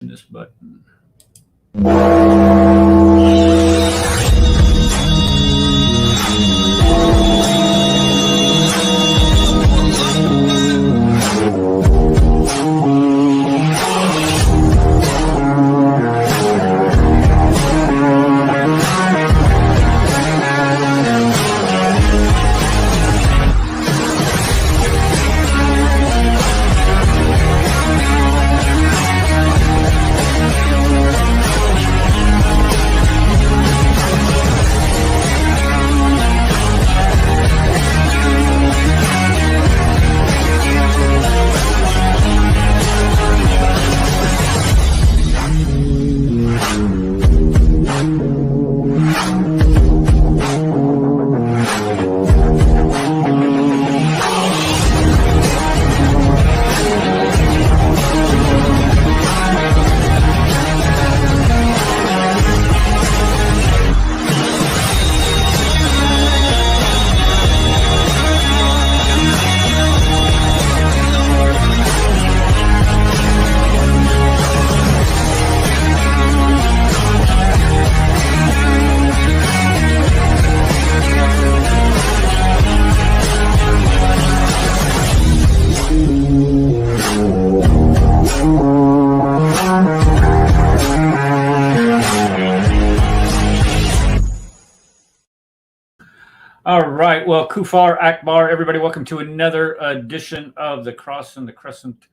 This button. All right. Well, Kufar Akbar, everybody, welcome to another edition of the Cross and the Crescent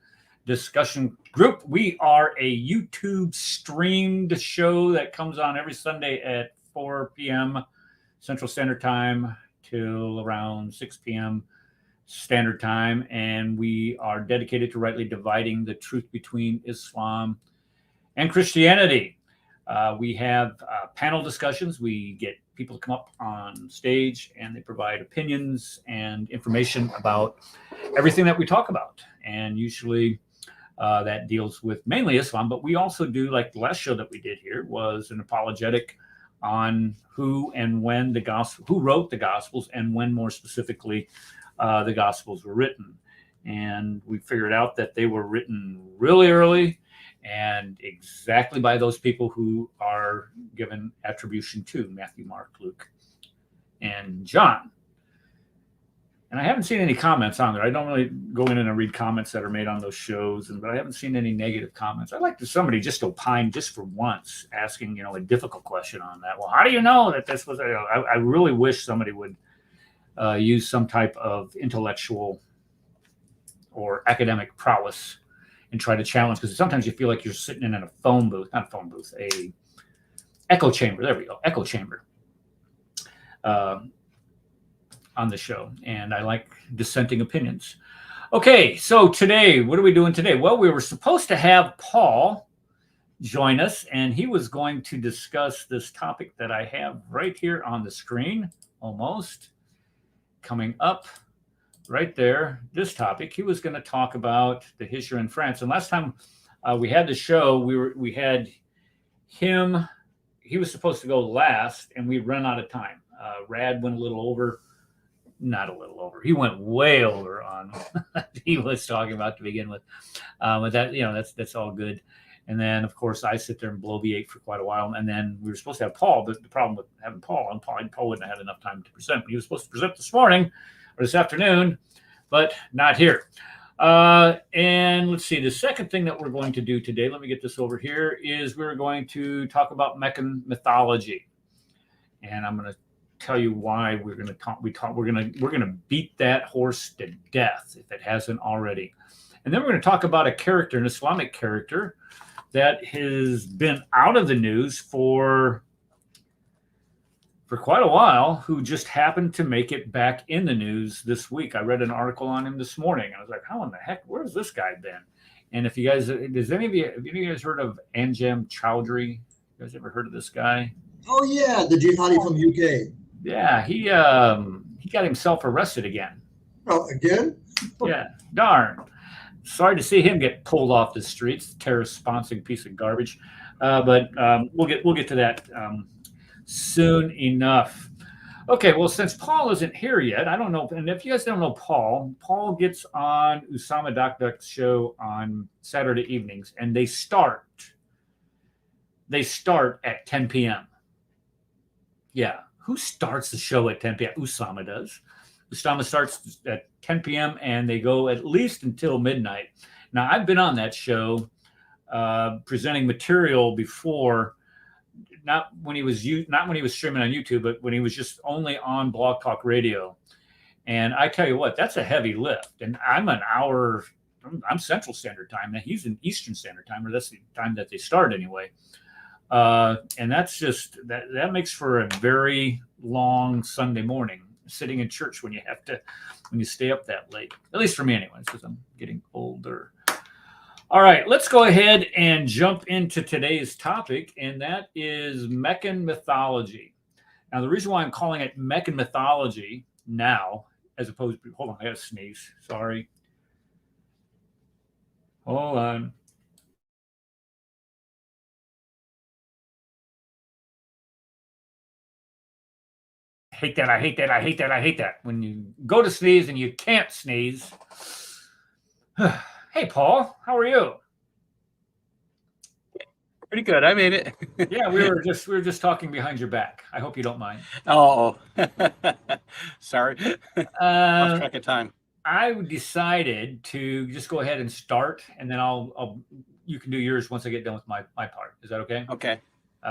discussion group. We are a YouTube streamed show that comes on every Sunday at 4 p.m. Central Standard Time till around 6 p.m. Standard Time. And we are dedicated to rightly dividing the truth between Islam and Christianity. We have panel discussions. We get people to come up on stage and they provide opinions and information about everything that we talk about. And usually that deals with mainly Islam, but we also do, like the last show that we did here was an apologetic on who and when the gospel, who wrote the gospels and when more specifically the gospels were written. And we figured out that they were written really early and exactly by those people who are given attribution to Matthew, Mark, Luke, and John. And I haven't seen any comments on there. I don't really go in and read comments that are made on those shows, but I haven't seen any negative comments. I'd like to somebody just opine just for once, asking, a difficult question on that. Well, how do you know that this was? I really wish somebody would use some type of intellectual or academic prowess and try to challenge, because sometimes you feel like you're sitting in a phone booth, not a phone booth, a echo chamber. There we go, echo chamber on the show. And I like dissenting opinions. Okay, so today, what are we doing today? Well, we were supposed to have Paul join us, and he was going to discuss this topic that I have right here on the screen, almost coming up. Right there, this topic. He was going to talk about the Hijra in France. And last time we had the show, we had him. He was supposed to go last, and we run out of time. Rad went a little over, not a little over. He went way over on what he was talking about to begin with. But that that's all good. And then, of course, I sit there and bloviate for quite a while. And then we were supposed to have Paul, but the problem with having Paul wouldn't have had enough time to present. But he was supposed to present this morning or this afternoon, but not here. And let's see, the second thing that we're going to do today, let me get this over here, is we're going to talk about Meccan mythology. And I'm going to tell you why we're going to talk. We're going to beat that horse to death if it hasn't already. And then we're going to talk about a character, an Islamic character that has been out of the news for quite a while, who just happened to make it back in the news this week. I read an article on him this morning. I was like, how in the heck, where's this guy been? And if you guys, have any of you guys heard of Anjem Chowdhury? You guys ever heard of this guy? Oh yeah, the jihadi from UK. Yeah, he got himself arrested again. Oh, again? Yeah, darn. Sorry to see him get pulled off the streets, terrorist sponsoring piece of garbage. But we'll get to that soon enough. Okay, well, since Paul isn't here yet, I don't know. And if you guys don't know Paul gets on Usama Dakdak's show on Saturday evenings, and they start they start at 10 p.m. Yeah. Who starts the show at 10 p.m.? Usama does. Usama starts at 10 p.m. and they go at least until midnight. Now, I've been on that show presenting material before, not when he was streaming on YouTube, but when he was just only on Blog Talk Radio. And I tell you what, that's a heavy lift. And I'm an hour, I'm Central Standard Time, and he's in Eastern Standard Time, or that's the time that they start anyway. And that's just that makes for a very long Sunday morning sitting in church when you stay up that late. At least for me, anyways, because I'm getting older. All right, let's go ahead and jump into today's topic, and that is Meccan mythology. Now, the reason why I'm calling it Meccan mythology now, as opposed to, hold on, I got to sneeze. Sorry. Hold on. I hate that. When you go to sneeze and you can't sneeze. Hey, Paul, how are you? Pretty good. I made it. Yeah, we were just talking behind your back. I hope you don't mind. Oh, sorry. Lost track of time. I decided to just go ahead and start, and then you can do yours once I get done with my part. Is that okay? Okay.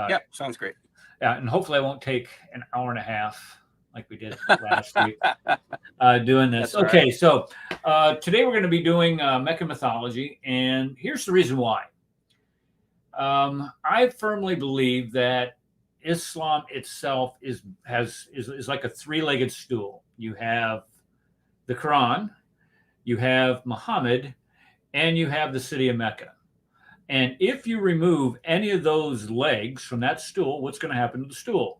Yeah, sounds great. Yeah, and hopefully I won't take an hour and a half like we did last week doing this. That's okay, right. So today we're going to be doing Meccan mythology, and here's the reason why. I firmly believe that Islam itself is like a three-legged stool. You have the Quran, you have Muhammad, and you have the city of Mecca. And if you remove any of those legs from that stool, what's going to happen to the stool?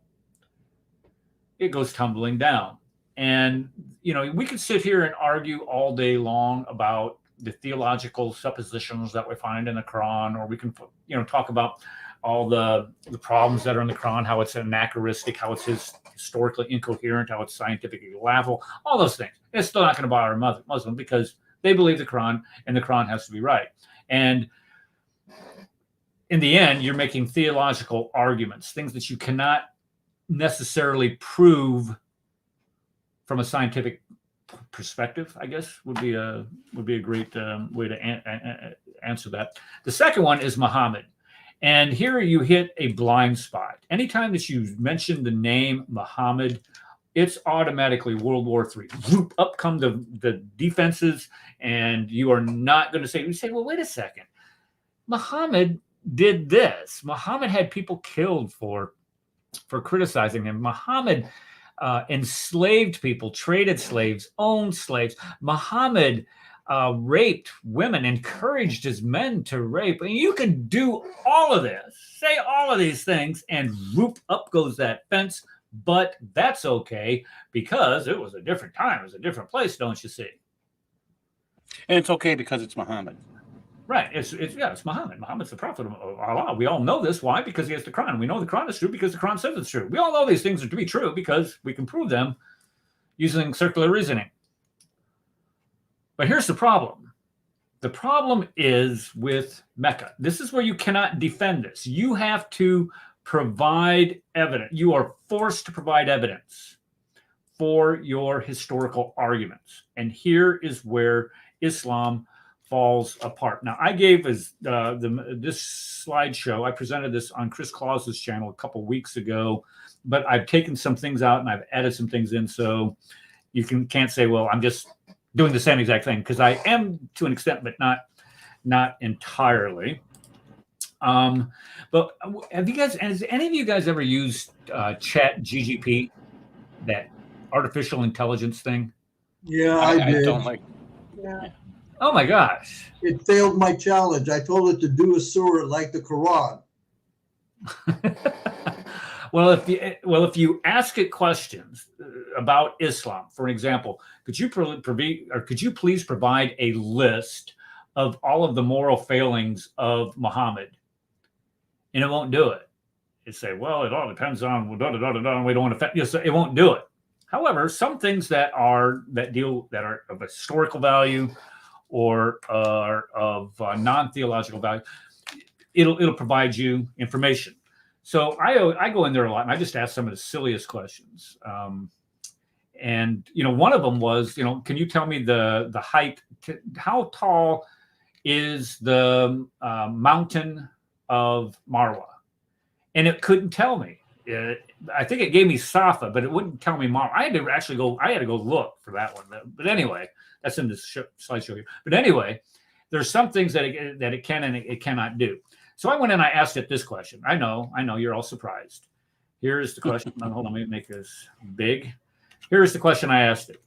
It goes tumbling down. And, we could sit here and argue all day long about the theological suppositions that we find in the Quran, or we can, talk about all the problems that are in the Quran, how it's anachronistic, how it's historically incoherent, how it's scientifically laughable, all those things. It's still not going to bother a Muslim because they believe the Quran, and the Quran has to be right. And in the end, you're making theological arguments, things that you cannot necessarily prove from a scientific perspective, I guess would be a great way to answer that. The second one is Muhammad. And here you hit a blind spot. Anytime that you mention the name Muhammad, it's automatically World War III. Whoop, up come the defenses, and you are not going to say, well, wait a second. Muhammad did this. Muhammad had people killed for criticizing him. Muhammad enslaved people, traded slaves, owned slaves. Muhammad raped women, encouraged his men to rape. And you can do all of this, say all of these things, and whoop, up goes that fence. But that's okay because it was a different time. It was a different place, don't you see? And it's okay because it's Muhammad. Right. It's Muhammad. Muhammad's the prophet of Allah. We all know this. Why? Because he has the Quran. We know the Quran is true because the Quran says it's true. We all know these things are to be true because we can prove them using circular reasoning. But here's the problem. The problem is with Mecca. This is where you cannot defend this. You have to provide evidence. You are forced to provide evidence for your historical arguments. And here is where Islam falls apart. Now, I gave this slideshow. I presented this on Chris Claus's channel a couple weeks ago, but I've taken some things out and I've added some things in, so you can't say, well, I'm just doing the same exact thing, because I am to an extent, but not entirely. But has any of you guys ever used Chat GGP, that artificial intelligence thing? Yeah, I did. I don't like. Yeah. Oh my gosh. It failed my challenge. I told it to do a surah like the Quran. Well, if you ask it questions about Islam, for example, could you please provide a list of all of the moral failings of Muhammad? And it won't do it. It say, well, it all depends on we don't want to. So it won't do it. However, some things that are of historical value or are of non-theological value, it'll provide you information. So I go in there a lot, and I just ask some of the silliest questions. And one of them was, can you tell me the height? How tall is the mountain of Marwa? And it couldn't tell me. I think it gave me Safa, but it wouldn't tell me Marwa. I had to go look for that one. But anyway, that's in this slideshow here. But anyway, there's some things that it can and it cannot do. So I went and I asked it this question. I know, you're all surprised. Here's the question. Hold on, let me make this big. Here's the question I asked it.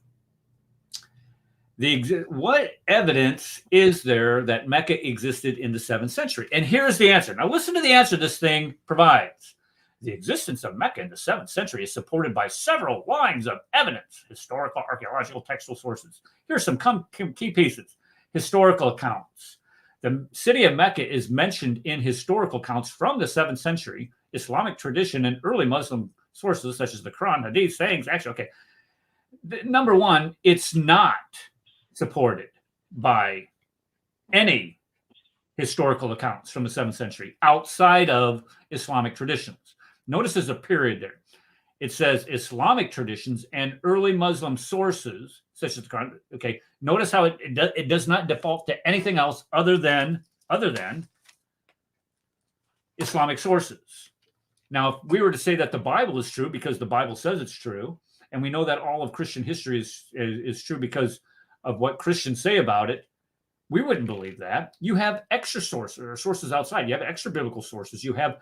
What evidence is there that Mecca existed in the 7th century? And here's the answer. Now listen to the answer this thing provides. The existence of Mecca in the 7th century is supported by several lines of evidence, historical, archaeological, textual sources. Here's some key pieces. Historical accounts. The city of Mecca is mentioned in historical accounts from the 7th century, Islamic tradition, and early Muslim sources such as the Quran, Hadith, sayings. Actually, okay. Number one, it's not supported by any historical accounts from the 7th century outside of Islamic traditions. Notice there's a period there. It says Islamic traditions and early Muslim sources, such as the Quran. Okay, notice how it does not default to anything else other than Islamic sources. Now, if we were to say that the Bible is true because the Bible says it's true, and we know that all of Christian history is true because of what Christians say about it, we wouldn't believe that. You have extra sources or sources outside. You have extra biblical sources. You have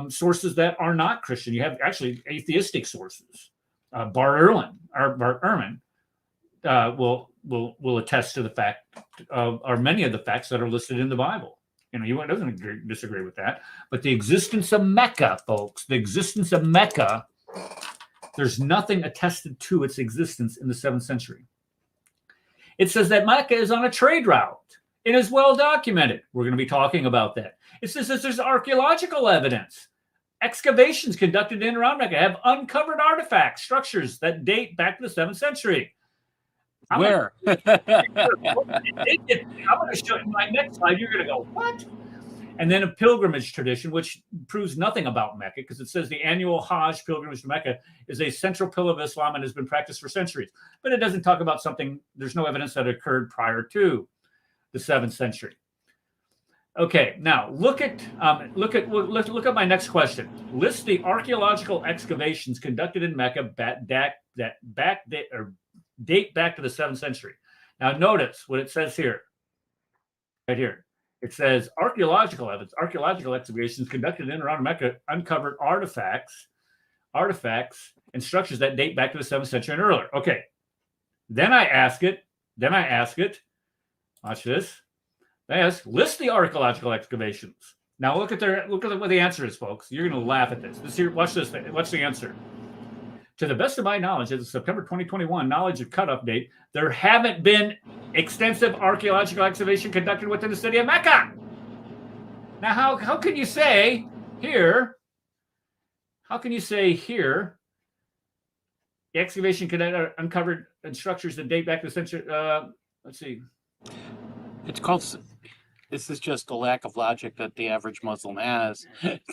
sources that are not Christian. You have actually atheistic sources. Bart Ehrman will attest to the fact or many of the facts that are listed in the Bible. You doesn't disagree with that. But the existence of Mecca, folks, there's nothing attested to its existence in the 7th century. It says that Mecca is on a trade route. It is well documented. We're going to be talking about that. It says that there's archaeological evidence. Excavations conducted in and around Mecca have uncovered artifacts, structures that date back to the 7th century. Where? I'm going to show you my next slide. You're going to go, what? And then a pilgrimage tradition, which proves nothing about Mecca, because it says the annual Hajj pilgrimage to Mecca is a central pillar of Islam and has been practiced for centuries. But it doesn't talk about something. There's no evidence that occurred prior to the 7th century. Okay, now look at my next question. List the archaeological excavations conducted in Mecca that date back to the 7th century. Now notice what it says here. Right here. It says archaeological evidence, archaeological excavations conducted in and around Mecca uncovered artifacts, and structures that date back to the 7th century and earlier. Okay. Then I ask it. Watch this. I ask, list the archaeological excavations. Now look at what the answer is, folks. You're going to laugh at this. Watch this. What's the answer? To the best of my knowledge, as of September 2021 knowledge of cutoff date, there haven't been extensive archaeological excavation conducted within the city of Mecca. Now, how can you say here? How can you say here? The excavation uncovered structures that date back to the century. Let's see. It's called. This is just a lack of logic that the average Muslim has.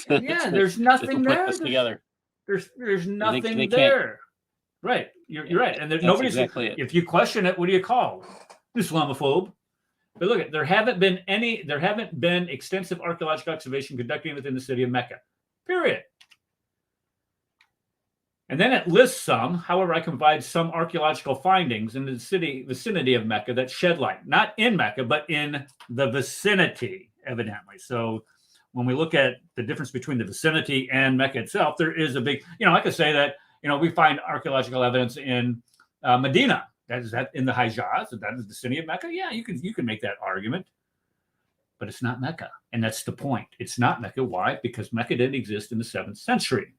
There's nothing there. Put this together. There's nothing there. Right. You're right. And nobody's exactly it. If you question it, what do you call? Islamophobe. But look, there haven't been extensive archaeological excavation conducted within the city of Mecca. Period. And then it lists some. However, I can provide some archaeological findings in the vicinity of Mecca that shed light, not in Mecca, but in the vicinity, evidently. So when we look at the difference between the vicinity and Mecca itself, there is a big, I could say that, we find archaeological evidence in Medina. That is in the Hijaz. That is the city of Mecca. Yeah, you can make that argument, but it's not Mecca. And that's the point. It's not Mecca. Why? Because Mecca didn't exist in the 7th century.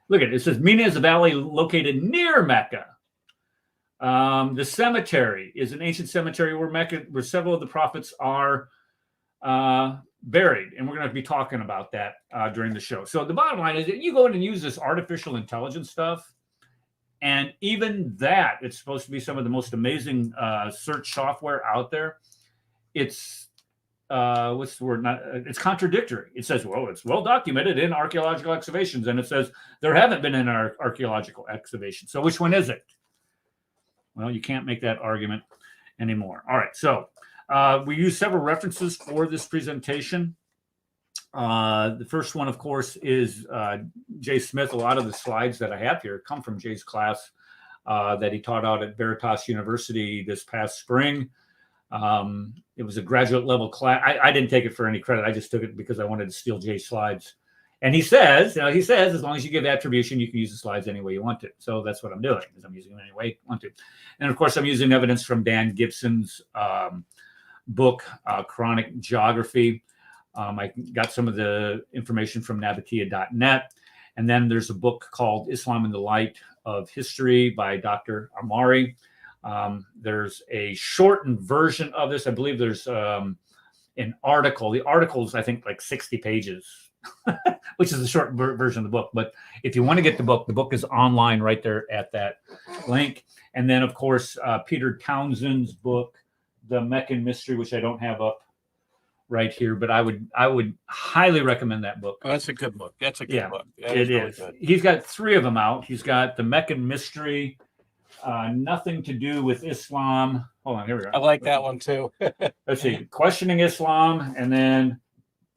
Look at it. It says Mina is a valley located near Mecca. The cemetery is an ancient cemetery where several of the prophets are buried, and we're going to be talking about that during the show. So the bottom line is that you go in and use this artificial intelligence stuff, and even that, it's supposed to be some of the most amazing search software out there. It's what's the word? Not, it's contradictory. It says, well, it's well documented in archaeological excavations, and it says there haven't been in our archaeological excavations. So which one is it? Well, you can't make that argument anymore. All right, so we use several references for this presentation. The first one, of course, is Jay Smith. A lot of the slides that I have here come from Jay's class that he taught out at Veritas University this past spring. It was a graduate level class. I didn't take it for any credit. I just took it because I wanted to steal Jay's slides. And he says, as long as you give attribution, you can use the slides any way you want to. So that's what I'm doing, is I'm using them any way I want to. And of course, I'm using evidence from Dan Gibson's book, Chronic Geography. I got some of the information from nabatea.net. And then there's a book called Islam in the Light of History by Dr. Amari. There's a shortened version of this. I believe there's an article. The article is, I think, like 60 pages, which is a short version of the book. But if you want to get the book is online right there at that link. And then, of course, Peter Townsend's book, The Meccan Mystery, which I don't have up right here, but I would highly recommend that book. Oh, that's a good book. That's a good book. It is. Good. He's got 3 of them out. He's got The Meccan Mystery, Nothing to Do with Islam. Hold on, here we go. I like that one too. Let's see, Questioning Islam, and then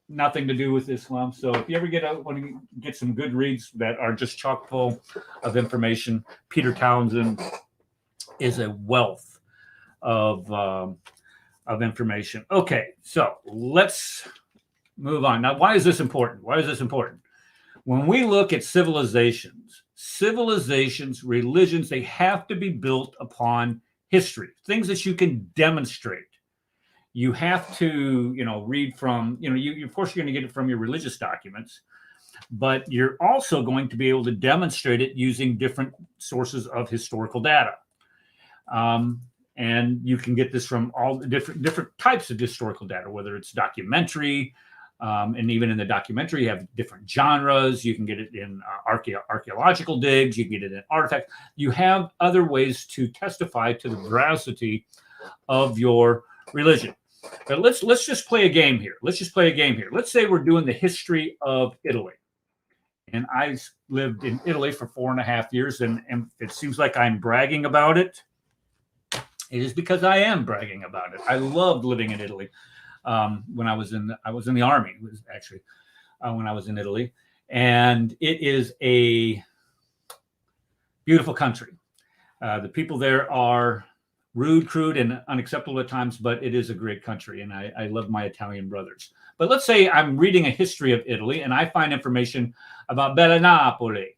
Nothing to Do with Islam. So if you ever want to get some good reads that are just chock full of information, Peter Townsend is a wealth of information. Okay, so let's move on. Now, why is this important? When we look at civilizations, religions, they have to be built upon history, things that you can demonstrate. You have to, read from, you of course, you're going to get it from your religious documents, but you're also going to be able to demonstrate it using different sources of historical data. And you can get this from all the different types of historical data, whether it's documentary, and even in the documentary, you have different genres. You can get it in archaeological digs. You can get it in artifacts. You have other ways to testify to the veracity of your religion. But let's just play a game here. Let's say we're doing the history of Italy. And I lived in Italy for 4.5 years, and it seems like I'm bragging about it. It is because I am bragging about it. I loved living in Italy. When I was in the army, it was actually when I was in Italy, and it is a beautiful country. The people there are rude, crude, and unacceptable at times, but it is a great country, and I love my Italian brothers. But let's say I'm reading a history of Italy, and I find information about Bella Napoli,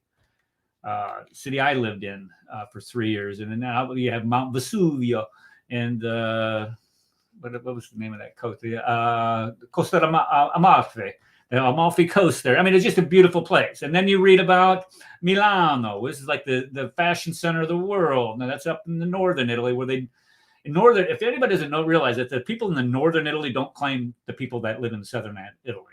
city I lived in for 3 years, and then now you have Mount Vesuvio and what was the name of that coast? The Costa Amalfi, the Amalfi Coast there. I mean, it's just a beautiful place. And then you read about Milano, which is like the fashion center of the world. Now that's up in the northern Italy, where if anybody doesn't realize it, the people in the northern Italy don't claim the people that live in southern Italy.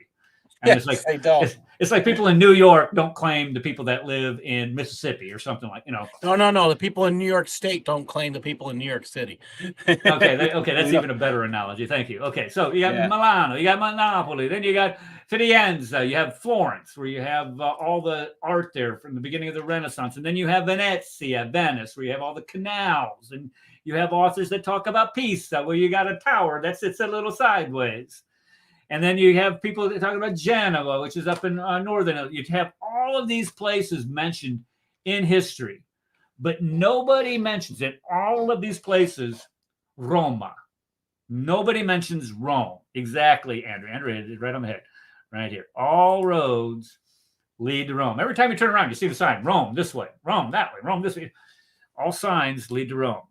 And Yes, they don't. It's like people in New York don't claim the people that live in Mississippi or something like, No. The people in New York State don't claim the people in New York City. Okay, that's even a better analogy. Thank you. Okay, so you got Milano, you got Napoli, then you got Firenze, you have Florence, where you have all the art there from the beginning of the Renaissance, and then you have Venezia, Venice, where you have all the canals, and you have authors that talk about Pisa, where you got a tower that sits a little sideways. And then you have people that talk about Genoa, which is up in northern Italy. You have all of these places mentioned in history, but nobody mentions in all of these places Roma. Nobody mentions Rome. Exactly, Andrew. Andrew hit it right on the head, right here. All roads lead to Rome. Every time you turn around, you see the sign, Rome this way, Rome that way, Rome this way. All signs lead to Rome.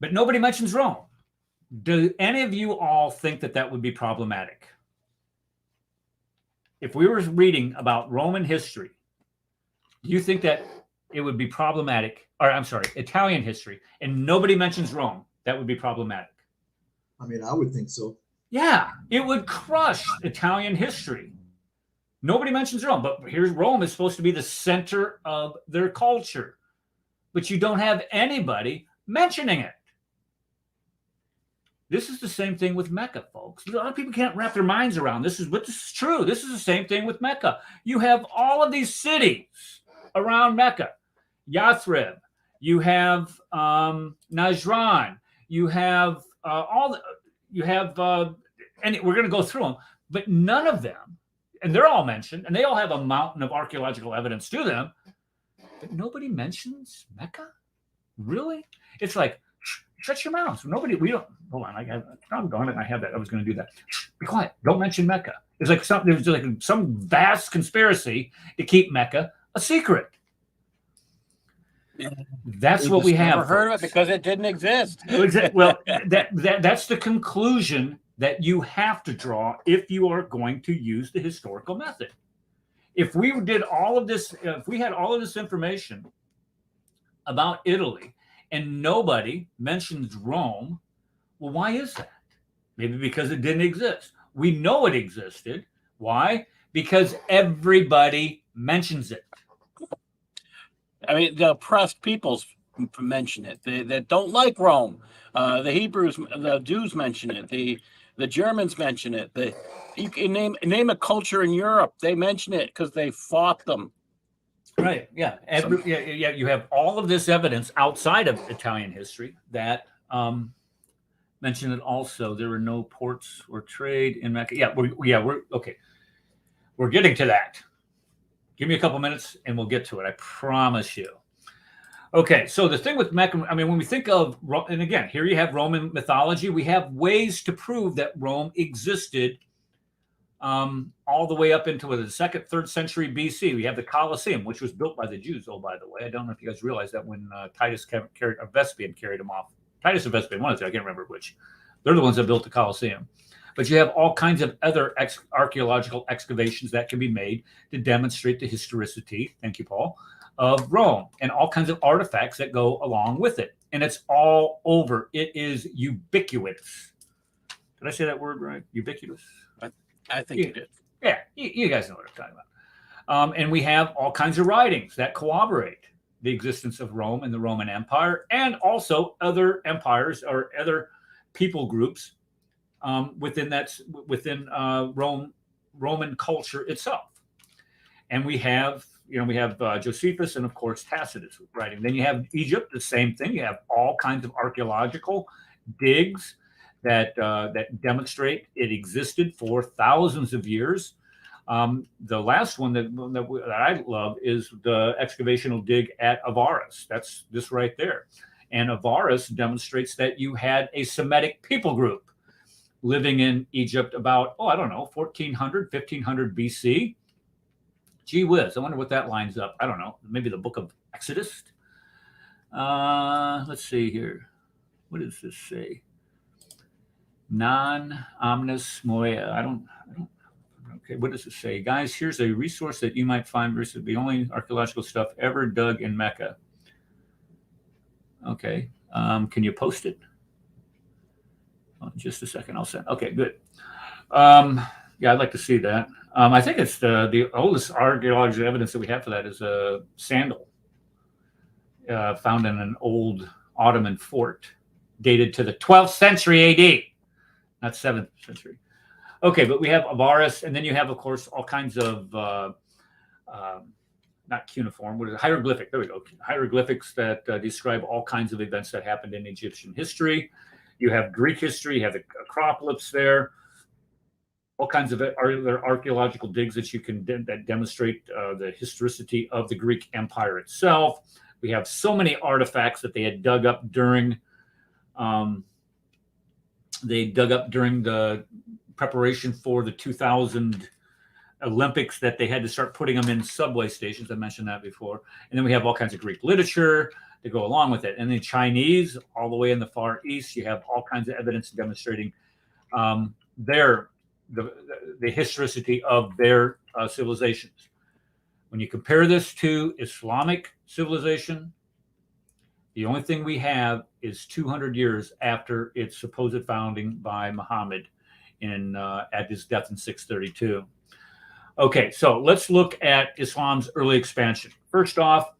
But nobody mentions Rome. Do any of you all think that would be problematic? If we were reading about Roman history, do you think that it would be problematic, or I'm sorry, Italian history, and nobody mentions Rome, that would be problematic? I mean, I would think so. Yeah, it would crush Italian history. Nobody mentions Rome, but here's Rome is supposed to be the center of their culture, but you don't have anybody mentioning it. This is the same thing with Mecca, folks. A lot of people can't wrap their minds around this, but this is true. This is the same thing with Mecca. You have all of these cities around Mecca, Yathrib, you have Najran, you have and we're going to go through them, but none of them, and they're all mentioned, and they all have a mountain of archaeological evidence to them, but nobody mentions Mecca. Really? It's like, shut your mouth. We don't. Hold on. I'm going and I have that. I was going to do that. Be quiet. Don't mention Mecca. It's like there's like some vast conspiracy to keep Mecca a secret. That's what we have. Never heard of it because it didn't exist. Well, that's the conclusion that you have to draw if you are going to use the historical method. If we did all of this, if we had all of this information about Italy and nobody mentions Rome, well, why is that? Maybe because it didn't exist. We know it existed. Why? Because everybody mentions it. I mean, the oppressed peoples mention it. They that don't like Rome. The Hebrews, the Jews mention it. The Germans mention it. You can name a culture in Europe. They mention it because they fought them. Right. Yeah. Yeah. You have all of this evidence outside of Italian history that mention it also. There were no ports or trade in Mecca. We're okay. We're getting to that. Give me a couple minutes and we'll get to it. I promise you. Okay, so the thing with Mecca, I mean, when we think of, and again, here you have Roman mythology, we have ways to prove that Rome existed all the way up into the 2nd, 3rd century BC. We have the Colosseum, which was built by the Jews, oh, by the way. I don't know if you guys realize that when Vespasian carried them off. Titus and Vespasian, one of the two, I can't remember which. They're the ones that built the Colosseum. But you have all kinds of other archaeological excavations that can be made to demonstrate the historicity, thank you, Paul, of Rome, and all kinds of artifacts that go along with it. And it's all over. It is ubiquitous. Did I say that word right? Ubiquitous? I think you did. Yeah, you guys know what I'm talking about. And we have all kinds of writings that corroborate the existence of Rome and the Roman Empire, and also other empires or other people groups within Roman culture itself. And we have Josephus and of course Tacitus writing. Then you have Egypt, the same thing. You have all kinds of archaeological digs that demonstrate it existed for thousands of years. The last one that I love is the excavational dig at Avaris. That's this right there. And Avaris demonstrates that you had a Semitic people group living in Egypt about, 1400, 1500 BC. Gee whiz, I wonder what that lines up. I don't know. Maybe the book of Exodus? Let's see here. What does this say? Non omnis moea. I don't. Okay, what does it say? Guys, here's a resource that you might find versus the only archaeological stuff ever dug in Mecca. Okay. Can you post it? Oh, just a second. I'll send. Okay, good. Yeah, I'd like to see that. I think it's the oldest archaeological evidence that we have for that is a sandal found in an old Ottoman fort dated to the 12th century AD, not 7th century. Okay, but we have Avaris, and then you have, of course, all kinds of, not cuneiform, what is it? Hieroglyphic, there we go. Hieroglyphics that describe all kinds of events that happened in Egyptian history. You have Greek history, you have the Acropolis there. All kinds of archaeological digs that demonstrate the historicity of the Greek Empire itself. We have so many artifacts that they had dug up during the preparation for the 2000 Olympics, that they had to start putting them in subway stations. I mentioned that before. And then we have all kinds of Greek literature to go along with it. And then Chinese, all the way in the Far East, you have all kinds of evidence demonstrating the historicity of their civilizations. When you compare this to Islamic civilization, the only thing we have is 200 years after its supposed founding by Muhammad at his death in 632. Okay, so let's look at Islam's early expansion. First off,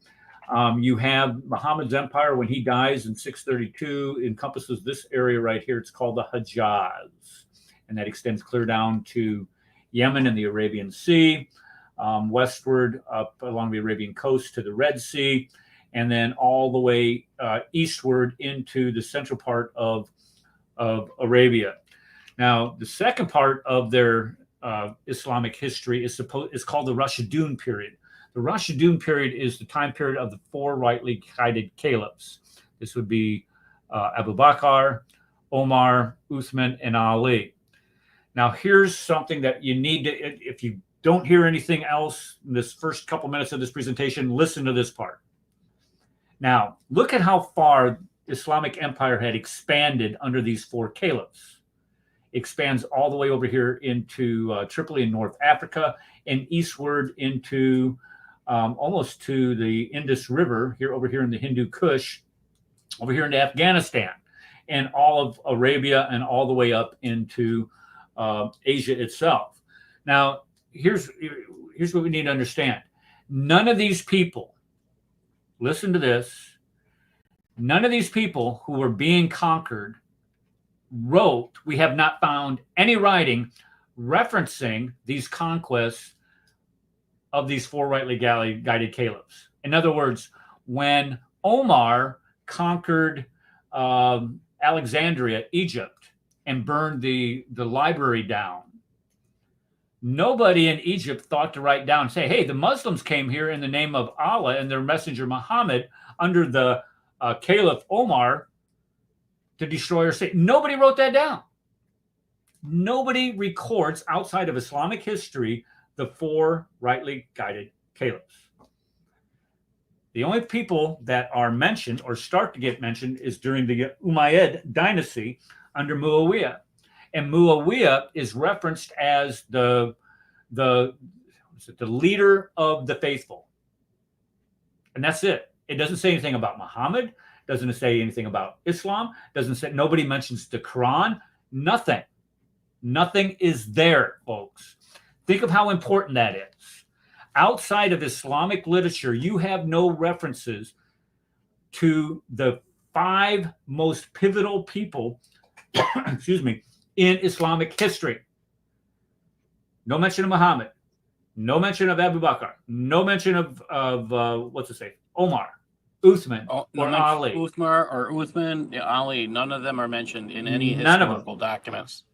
You have Muhammad's empire when he dies in 632, encompasses this area right here. It's called the Hejaz, and that extends clear down to Yemen and the Arabian Sea, westward up along the Arabian coast to the Red Sea, and then all the way eastward into the central part of Arabia. Now, the second part of their Islamic history is called the Rashidun period. The Rashidun period is the time period of the four rightly guided caliphs. This would be Abu Bakr, Omar, Uthman, and Ali. Now, here's something that you need to, if you don't hear anything else in this first couple minutes of this presentation, listen to this part. Now, look at how far Islamic empire had expanded under these four caliphs. Expands all the way over here into Tripoli in North Africa and eastward into almost to the Indus River here over here in the Hindu Kush, over here into Afghanistan, and all of Arabia and all the way up into Asia itself. Now, here's what we need to understand. None of these people, listen to this, none of these people who were being conquered wrote, we have not found any writing referencing these conquests of these four rightly guided caliphs. In other words, when Omar conquered Alexandria, Egypt, and burned the library down, nobody in Egypt thought to write down, say, hey, the Muslims came here in the name of Allah and their messenger Muhammad under the Caliph Omar to destroy our state. Nobody wrote that down. Nobody records outside of Islamic history the four rightly guided caliphs. The only people that are mentioned or start to get mentioned is during the Umayyad dynasty under Muawiyah. And Muawiyah is referenced as the leader of the faithful. And that's it. It doesn't say anything about Muhammad. Doesn't say anything about Islam. Doesn't say, nobody mentions the Quran. Nothing. Nothing is there, folks. Think of how important that is. Outside of Islamic literature, you have no references to the five most pivotal people, excuse me, in Islamic history. No mention of Muhammad. No mention of Abu Bakr. No mention of what's it say? Omar. Uthman or Ali. Uthman or Uthman, Ali, none of them are mentioned in any historical documents.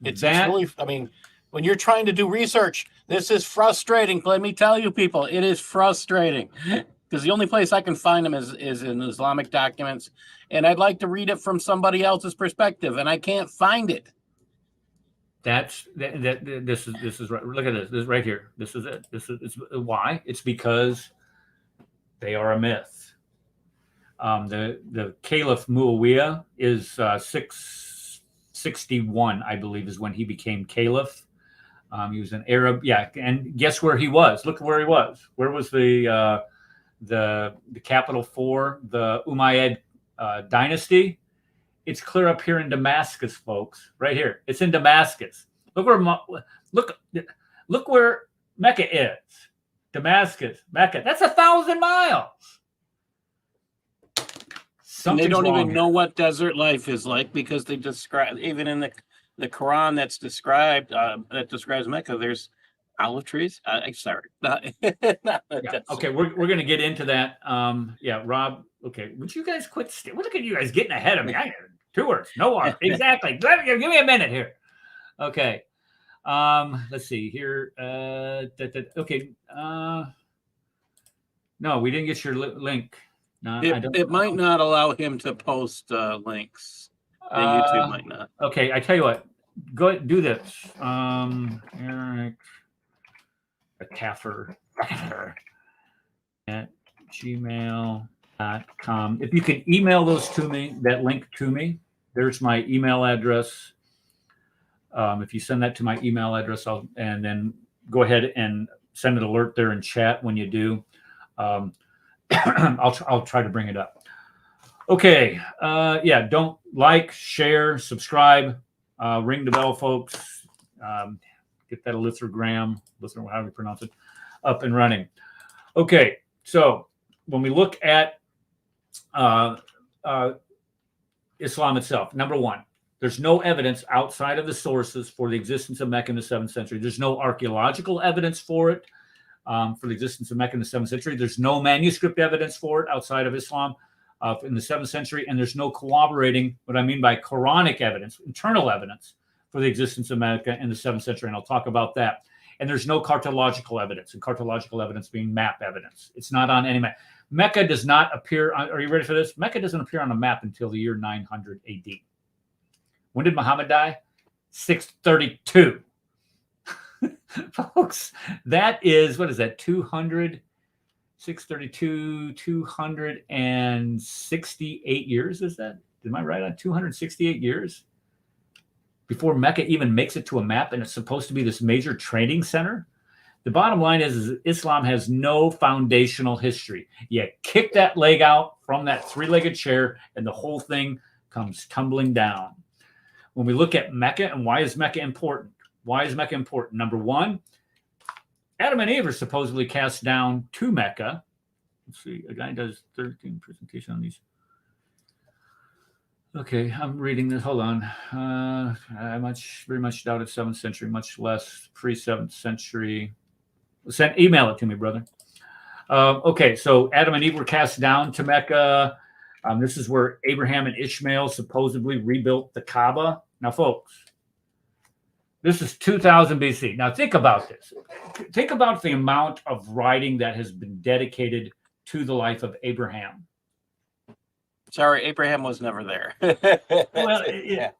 It's really, I mean, when you're trying to do research, this is frustrating. Let me tell you, people, it is frustrating because the only place I can find them is in Islamic documents, and I'd like to read it from somebody else's perspective, and I can't find it. This is right. Look at this. This is right here. This is it. It's why? It's because they are a myth. The Caliph Muawiyah is 661, I believe, is when he became Caliph. He was an Arab, yeah. And guess where he was? Look where he was. Where was the capital for the Umayyad dynasty? It's clear up here in Damascus, folks. Right here. It's in Damascus. Look where Mecca is. Damascus, Mecca. That's 1,000 miles. And they don't even know what desert life is like because they describe, even in the Quran that describes Mecca, there's olive trees. Sorry. Okay, we're going to get into that. Yeah, Rob. Okay, would you guys quit? Look at you guys getting ahead of me. I got 2 words. No water. Exactly. Give me a minute here. Okay. Let's see here. Okay. No, we didn't get your link. No, it might not allow him to post links. YouTube might not. Okay, I tell you what. Go ahead, do this. Eric Taffer at gmail.com. If you can email those to me, that link to me, there's my email address. If you send that to my email address, and then go ahead and send an alert there in chat when you do. I'll try to bring it up. Okay. Yeah. Don't like, share, subscribe, ring the bell, folks. Get that lithogram, however you pronounce it, up and running. Okay. So when we look at Islam itself, number one, there's no evidence outside of the sources for the existence of Mecca in the 7th century. There's no archaeological evidence for it, for the existence of Mecca in the 7th century. There's no manuscript evidence for it outside of Islam in the 7th century. And there's no corroborating, what I mean by Quranic evidence, internal evidence for the existence of Mecca in the 7th century. And I'll talk about that. And there's no cartological evidence, and cartological evidence being map evidence. It's not on any map. Mecca does not appear on, are you ready for this? Mecca doesn't appear on a map until the year 900 AD. When did Muhammad die? 632. Folks, that is, what is that, 632, 268 years, is that? Am I right on 268 years? Before Mecca even makes it to a map, and it's supposed to be this major trading center. The bottom line is Islam has no foundational history. You kick that leg out from that three-legged chair, and the whole thing comes tumbling down. When we look at Mecca, and why is Mecca important? Why is Mecca important? Number one, Adam and Eve are supposedly cast down to Mecca. Let's see, a guy does 13 presentation on these. Okay, I'm reading this. Hold on. I very much doubt it's 7th century, much less pre-7th century. Email it to me, brother. Okay, so Adam and Eve were cast down to Mecca. This is where Abraham and Ishmael supposedly rebuilt the Kaaba. Now, folks, this is 2000 BC. Now, think about this. Think about the amount of writing that has been dedicated to the life of Abraham. Sorry, Abraham was never there. Well,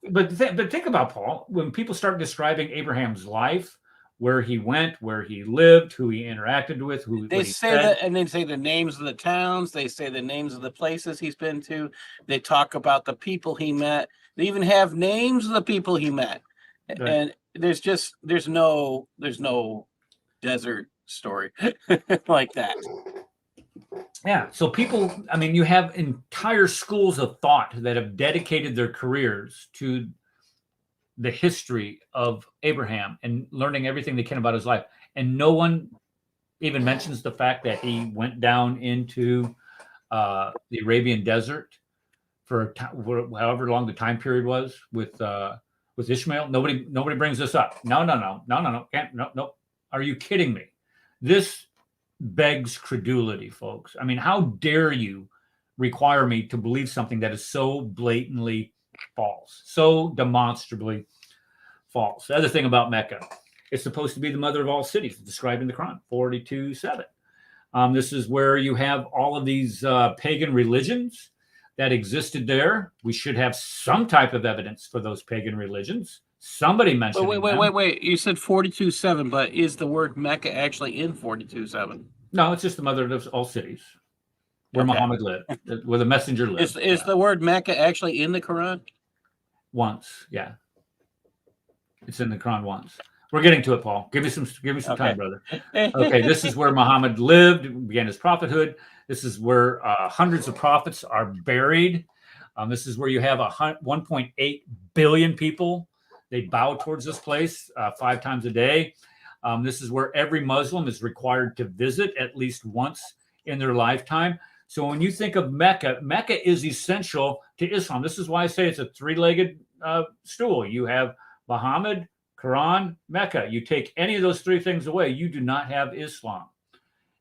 but think about, Paul, when people start describing Abraham's life, where he went, where he lived, who he interacted with, they say that, and they say the names of the towns, they say the names of the places he's been to, they talk about the people he met, they even have names of the people he met. Right. And there's no desert story like that. Yeah, so people, I mean, you have entire schools of thought that have dedicated their careers to the history of Abraham and learning everything they can about his life. And no one even mentions the fact that he went down into the Arabian desert for however long the time period was with Ishmael. Nobody brings this up. No. No. Are you kidding me? This begs credulity, folks. I mean, how dare you require me to believe something that is so blatantly false, so demonstrably false? The other thing about Mecca, it's supposed to be the mother of all cities, described in the Quran, 42:7. This is where you have all of these pagan religions that existed there. We should have some type of evidence for those pagan religions. Somebody mentioned. Wait. You said 42:7, but is the word Mecca actually in 42:7? No, it's just the mother of all cities, where Muhammad lived, where the messenger lived. Is the word Mecca actually in the Quran? Once, yeah. It's in the Quran once. We're getting to it, Paul. Give me some time, brother. Okay, this is where Muhammad lived, began his prophethood. This is where hundreds of prophets are buried. This is where you have 1.8 billion people. They bow towards this place 5 times a day. This is where every Muslim is required to visit at least once in their lifetime. So when you think of Mecca, Mecca is essential to Islam. This is why I say it's a three-legged stool. You have Muhammad, Quran, Mecca. You take any of those 3 things away, you do not have Islam.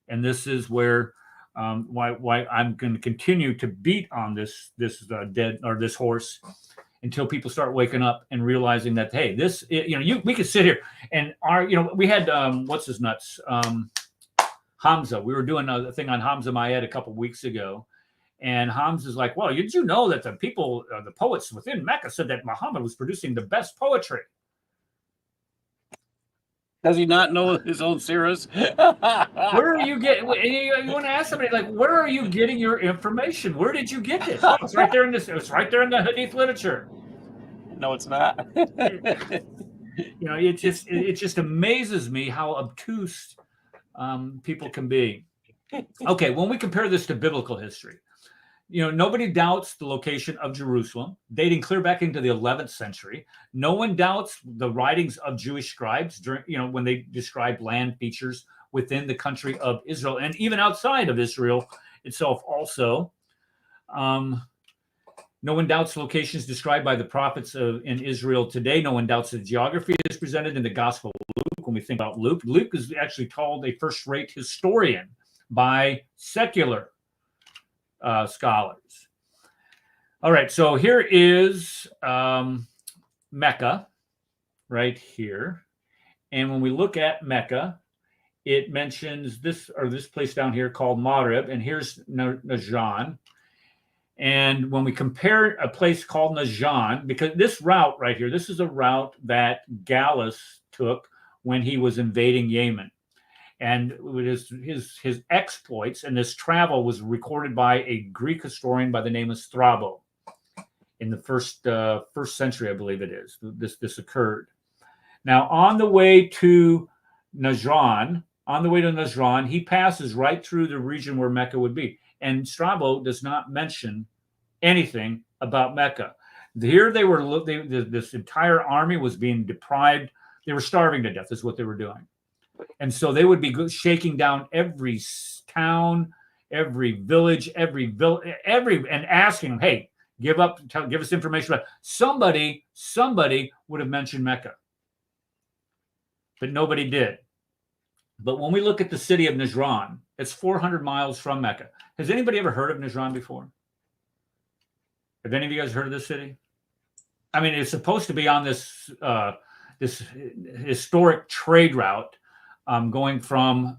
And this is where why I'm going to continue to beat on this horse until people start waking up and realizing that, hey, this, we could sit here and we had what's his nuts, Hamza. We were doing a thing on Hamza Mayed a couple weeks ago, and Hamza's like, well, did you know that the poets within Mecca said that Muhammad was producing the best poetry? Does he not know his own series? Where are you getting? You want to ask somebody like, where are you getting your information? Where did you get this? Oh, it's right there in this. It's right there in the Hadith literature. No, it's not. It just amazes me how obtuse people can be. Okay, when we compare this to biblical history, nobody doubts the location of Jerusalem, dating clear back into the 11th century. No one doubts the writings of Jewish scribes during, when they describe land features within the country of Israel and even outside of Israel itself also. No one doubts locations described by the prophets in Israel today. No one doubts the geography is presented in the Gospel of Luke. When we think about Luke, Luke is actually called a first-rate historian by secular scholars. All right, so here is Mecca right here. And when we look at Mecca, it mentions this place down here called Marib, and here's Najran. And when we compare a place called Najran, because this route right here, this is a route that Gallus took when he was invading Yemen. And his exploits and this travel was recorded by a Greek historian by the name of Strabo in the first century, I believe it is. This occurred. Now, on the way to Najran, he passes right through the region where Mecca would be. And Strabo does not mention anything about Mecca. Here this entire army was being deprived. They were starving to death is what they were doing. And so they would be shaking down every town, every village, and asking them, hey, give us information about it. Somebody would have mentioned Mecca. But nobody did. But when we look at the city of Najran, it's 400 miles from Mecca. Has anybody ever heard of Najran before? Have any of you guys heard of this city? I mean, it's supposed to be on this historic trade route going from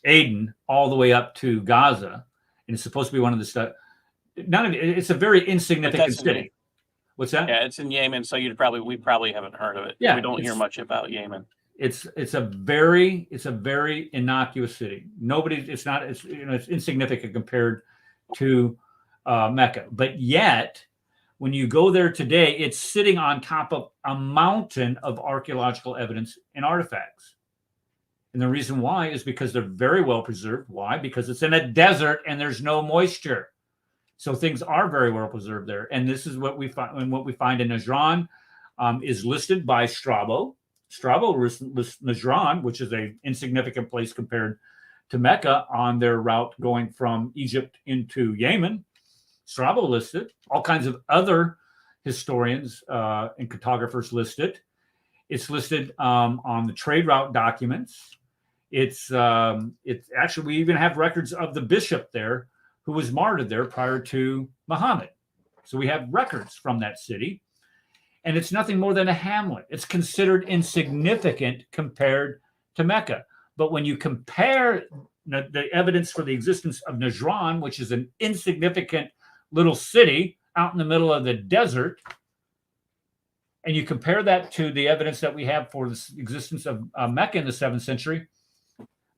Aden all the way up to Gaza, and it's supposed to be one of the stuff. It's a very insignificant city. What's that? Yeah, it's in Yemen, so we probably haven't heard of it. Yeah, we don't hear much about Yemen. It's a very innocuous city. It's insignificant compared to Mecca. But yet, when you go there today, it's sitting on top of a mountain of archaeological evidence and artifacts. And the reason why is because they're very well preserved. Why? Because it's in a desert and there's no moisture. So things are very well preserved there. And this is what we find. And what we find in Najran is listed by Strabo. Strabo lists Najran, which is an insignificant place compared to Mecca on their route going from Egypt into Yemen. Strabo listed. All kinds of other historians and cartographers list it. It's listed on the trade route documents. It's actually, we even have records of the bishop there who was martyred there prior to Muhammad. So we have records from that city. And it's nothing more than a hamlet. It's considered insignificant compared to Mecca. But when you compare the evidence for the existence of Najran, which is an insignificant little city out in the middle of the desert, and you compare that to the evidence that we have for the existence of Mecca in the 7th century,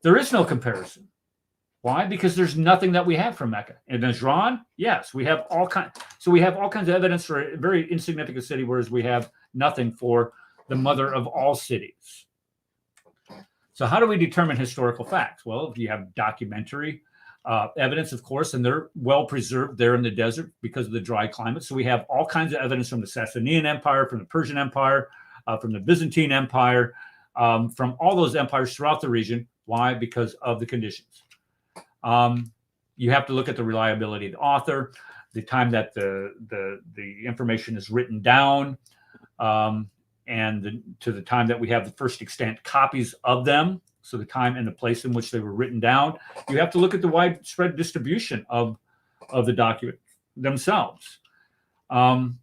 there is no comparison. Why? Because there's nothing that we have from Mecca. In Najran, yes, we have all kinds. So we have all kinds of evidence for a very insignificant city, whereas we have nothing for the mother of all cities. So how do we determine historical facts? Well, you have documentary evidence, of course, and they're well preserved there in the desert because of the dry climate. So we have all kinds of evidence from the Sasanian Empire, from the Persian Empire, from the Byzantine Empire, from all those empires throughout the region. Why? Because of the conditions. You have to look at the reliability of the author, the time that the information is written down, and to the time that we have the first extant copies of them. So the time and the place in which they were written down. You have to look at the widespread distribution of the document themselves. And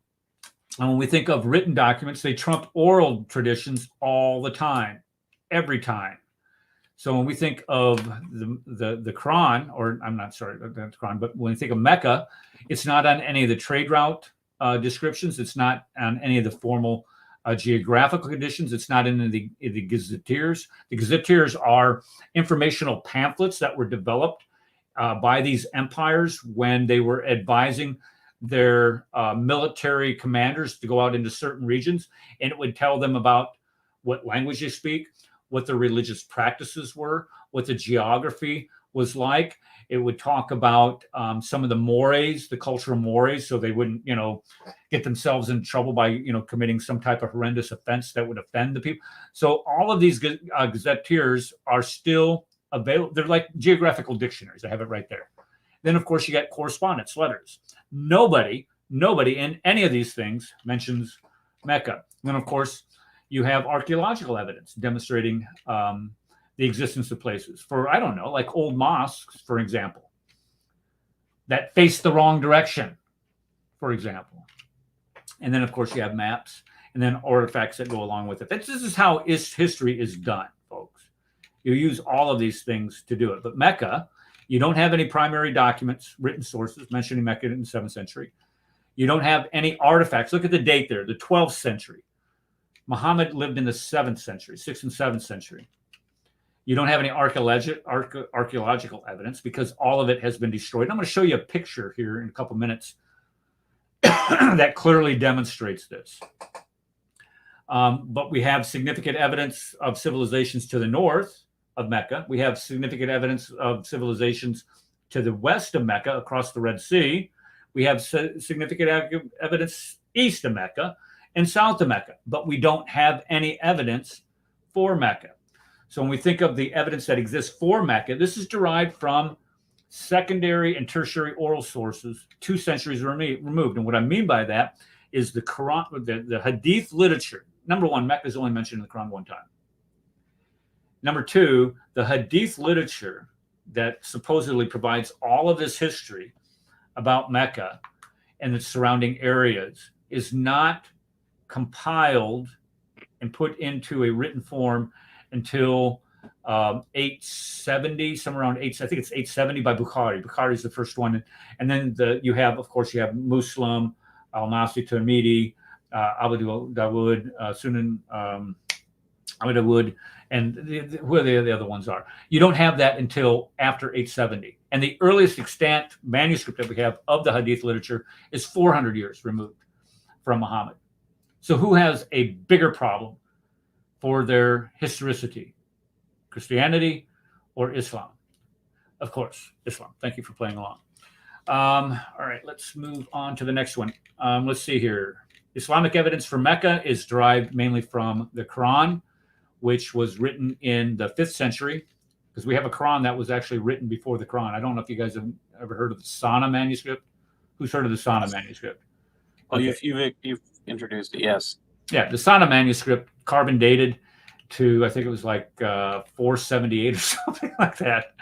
when we think of written documents, they trump oral traditions all the time, every time. So when we think of the Quran, or I'm not sorry, not the Quran, but when we think of Mecca, it's not on any of the trade route descriptions. It's not on any of the formal geographical conditions. It's not in the gazetteers. The gazetteers are informational pamphlets that were developed by these empires when they were advising their military commanders to go out into certain regions, and it would tell them about what language they speak, what their religious practices were, what the geography was like. It would talk about some of the mores, the cultural mores, so they wouldn't, get themselves in trouble by, committing some type of horrendous offense that would offend the people. So all of these gazetteers are still available. They're like geographical dictionaries. I have it right there. Then, of course, you got correspondence, letters. Nobody in any of these things mentions Mecca. And then, of course, you have archaeological evidence demonstrating the existence of places for, I don't know, like old mosques, for example, that face the wrong direction, for example. And then, of course, you have maps and then artifacts that go along with it. This is how history is done, folks. You use all of these things to do it. But Mecca, you don't have any primary documents, written sources mentioning Mecca in the 7th century. You don't have any artifacts. Look at the date there, the 12th century. Muhammad lived in the 7th century, 6th and 7th century. You don't have any archaeological evidence because all of it has been destroyed. And I'm going to show you a picture here in a couple minutes that clearly demonstrates this. But we have significant evidence of civilizations to the north of Mecca. We have significant evidence of civilizations to the west of Mecca across the Red Sea. We have significant evidence east of Mecca and south of Mecca, but we don't have any evidence for Mecca. So when we think of the evidence that exists for Mecca, this is derived from secondary and tertiary oral sources 2 centuries removed. And what I mean by that is the Quran, the Hadith literature. Number one, Mecca is only mentioned in the Quran one time. Number two, the Hadith literature that supposedly provides all of this history about Mecca and the surrounding areas is not compiled and put into a written form until 870, somewhere around 8. I think it's 870 by Bukhari. Bukhari is the first one, and then you have Muslim, Al-Nasi Tirmidhi, Abu Dawud, Sunan Abu Dawud, and who the other ones are. You don't have that until after 870, and the earliest extant manuscript that we have of the Hadith literature is 400 years removed from Muhammad. So who has a bigger problem for their historicity? Christianity or Islam? Of course, Islam. Thank you for playing along. All right, let's move on to the next one. Let's see here. Islamic evidence for Mecca is derived mainly from the Quran, which was written in the 5th century, because we have a Quran that was actually written before the Quran. I don't know if you guys have ever heard of the Sana manuscript. Who's heard of the Sana manuscript? Oh, okay. You've introduced it, yes. Yeah, the Sana manuscript, carbon dated to, I think it was like 478 or something like that.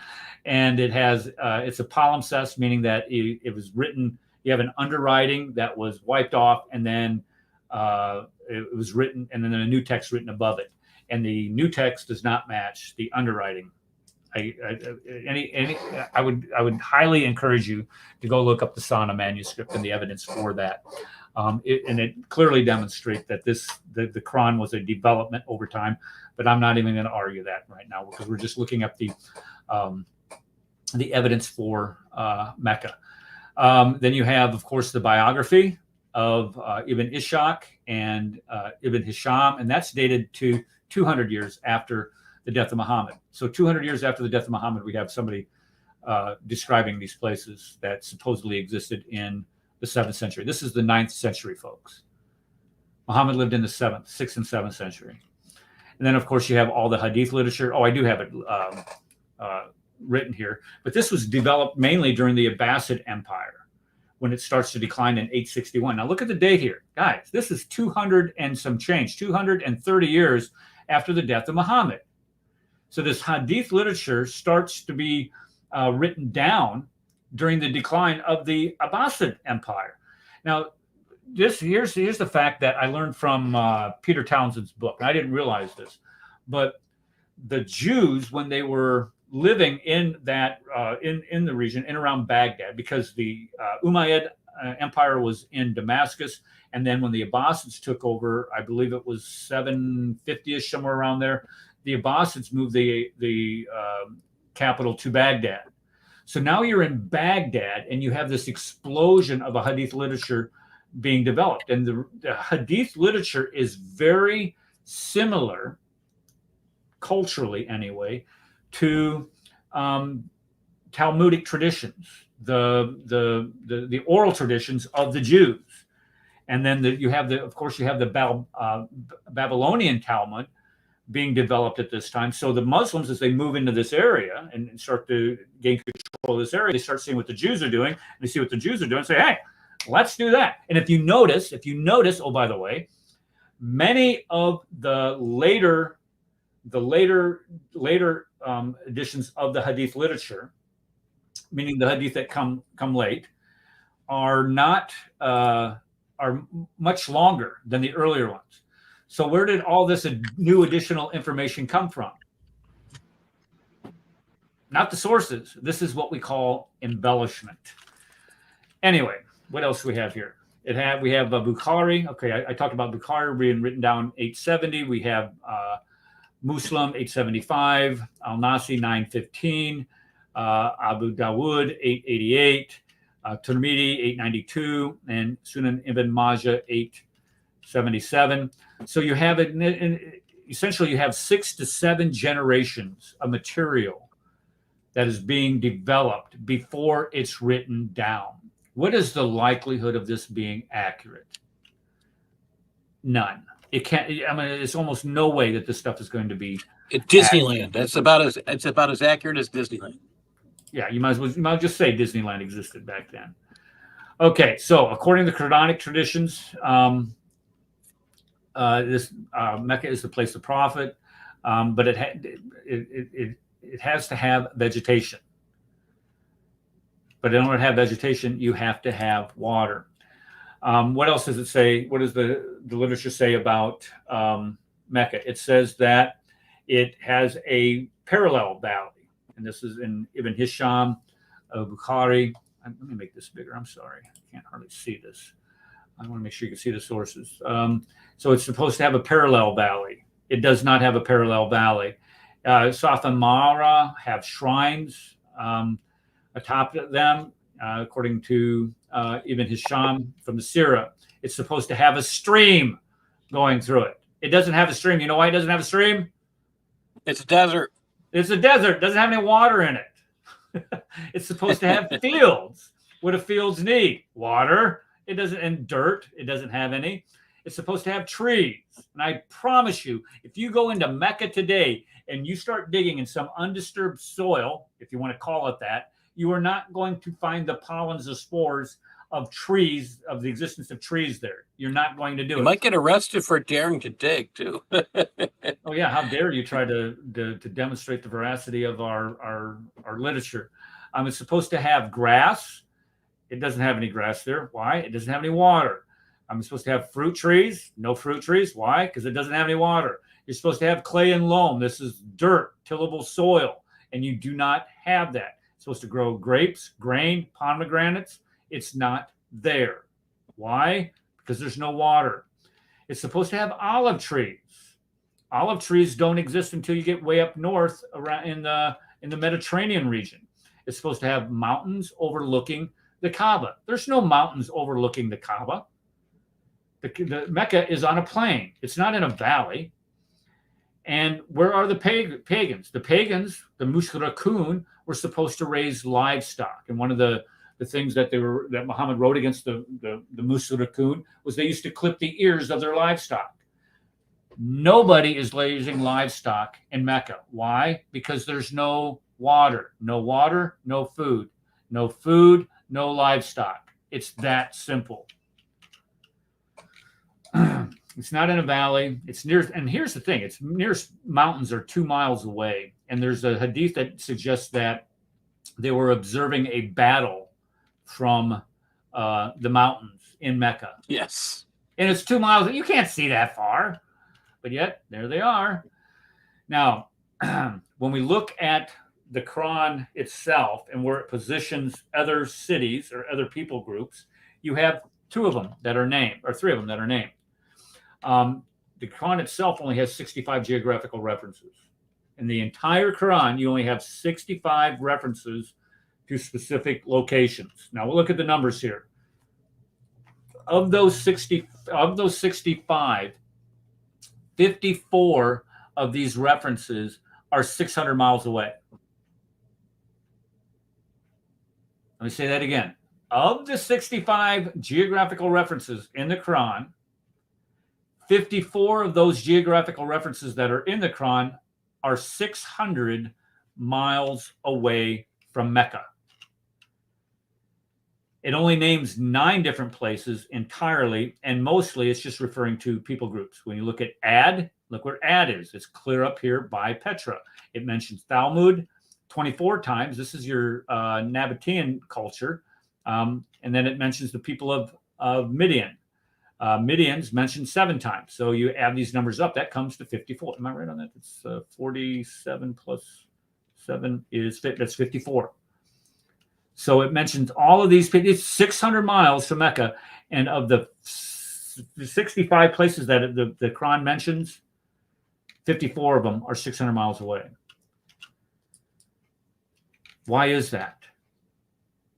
And it has, it's a palimpsest, meaning that it was written, you have an underwriting that was wiped off, and then it was written, and then a new text written above it. And the new text does not match the underwriting. I would highly encourage you to go look up the Sana manuscript and the evidence for that. It clearly demonstrates that the Quran was a development over time, but I'm not even going to argue that right now because we're just looking at the evidence for Mecca. Then you have, of course, the biography of Ibn Ishaq and Ibn Hisham, and that's dated to 200 years after the death of Muhammad. So 200 years after the death of Muhammad, we have somebody describing these places that supposedly existed in the 7th century. This is the 9th century, folks. Muhammad lived in the 7th, 6th, and 7th century. And then, of course, you have all the Hadith literature. Oh, I do have it written here. But this was developed mainly during the Abbasid Empire when it starts to decline in 861. Now, look at the date here. Guys, this is 200 and some change, 230 years after the death of Muhammad. So this Hadith literature starts to be written down during the decline of the Abbasid Empire. Now, here's the fact that I learned from Peter Townsend's book. I didn't realize this, but the Jews, when they were living in that in the region in around Baghdad, because the Umayyad Empire was in Damascus, and then when the Abbasids took over, I believe it was 750ish, somewhere around there, the Abbasids moved the capital to Baghdad. So now you're in Baghdad, and you have this explosion of a Hadith literature being developed. And the Hadith literature is very similar, culturally anyway, to Talmudic traditions, the oral traditions of the Jews. And then you have the Babylonian Talmud, being developed at this time. So the Muslims, as they move into this area and start to gain control of this area, they start seeing what the Jews are doing, and they see what the Jews are doing and say, hey, let's do that. And if you notice, oh, by the way, many of the later editions of the Hadith literature, meaning the Hadith that come late, are not are much longer than the earlier ones. So where did all this new additional information come from? Not the sources. This is what we call embellishment. Anyway, what else do we have here? We have Bukhari. Okay, I talked about Bukhari being written down 870. We have Muslim 875, Al-Nasi 915, Abu Dawud 888, Tirmidhi 892, and Sunan Ibn Majah 877. So you have it. Essentially, you have 6 to 7 generations of material that is being developed before it's written down. What is the likelihood of this being accurate? None. It can't. I mean, it's almost no way that this stuff is going to be at Disneyland. It's about as accurate as Disneyland. Yeah, you might as well just say Disneyland existed back then. Okay, so according to the Quranic traditions, this Mecca is the place of prophet, but it has to have vegetation. But in order to have vegetation, you have to have water. What else does it say? What does the literature say about Mecca? It says that it has a parallel valley. And this is in Ibn Hisham, Bukhari. Let me make this bigger. I'm sorry. I can't hardly see this. I want to make sure you can see the sources. So it's supposed to have a parallel valley. It does not have a parallel valley. Safa and Marwa have shrines atop them, according to Ibn Hisham from the Sirah. It's supposed to have a stream going through it. It doesn't have a stream. You know why it doesn't have a stream? It's a desert. It's a desert. It doesn't have any water in it. It's supposed to have fields. What do fields need? Water. It doesn't, and dirt. It doesn't have any. It's supposed to have trees. And I promise you, if you go into Mecca today and you start digging in some undisturbed soil, if you want to call it that, you are not going to find the pollens or spores of trees, of the existence of trees there. You're not going to do it. You might get arrested for daring to dig, too. Oh, yeah. How dare you try to demonstrate the veracity of our literature? It's supposed to have grass. It doesn't have any grass there. Why? It doesn't have any water. I'm supposed to have fruit trees. No fruit trees. Why? Because it doesn't have any water. You're supposed to have clay and loam. This is dirt, tillable soil, and you do not have that. It's supposed to grow grapes, grain, pomegranates. It's not there. Why? Because there's no water. It's supposed to have olive trees. Olive trees don't exist until you get way up north around in the Mediterranean region. It's supposed to have mountains overlooking the Kaaba. There's no mountains overlooking the Kaaba. The Mecca is on a plain. It's not in a valley. And where are the pagans? The pagans, the mushrikun, were supposed to raise livestock. And one of the things that Muhammad wrote against the mushrikun was they used to clip the ears of their livestock. Nobody is raising livestock in Mecca. Why? Because there's no water. No water, no food. No food, no livestock. It's that simple. It's not in a valley. It's near, and here's the thing: its nearest mountains are 2 miles away. And there's a hadith that suggests that they were observing a battle from the mountains in Mecca. Yes, and it's 2 miles. You can't see that far, but yet there they are. Now, when we look at the Quran itself and where it positions other cities or other people groups, you have 2 of them that are named, or 3 of them that are named. The Quran itself only has 65 geographical references. In the entire Quran, you only have 65 references to specific locations. Now we'll look at the numbers here. Of those 65, 54 of these references are 600 miles away. Let me say that again. Of the 65 geographical references in the Quran, 54 of those geographical references that are in the Quran are 600 miles away from Mecca. It only names 9 different places entirely, and mostly it's just referring to people groups. When you look at Ad, look where Ad is. It's clear up here by Petra. It mentions Thalmud 24 times. This is your Nabatean culture. And then it mentions the people of Midian. Midian's mentioned 7 times. So you add these numbers up, that comes to 54. Am I right on that? It's 47 plus 7 that's 54. So it mentions all of these people. It's 600 miles from Mecca. And of the 65 places that the Quran mentions, 54 of them are 600 miles away. Why is that?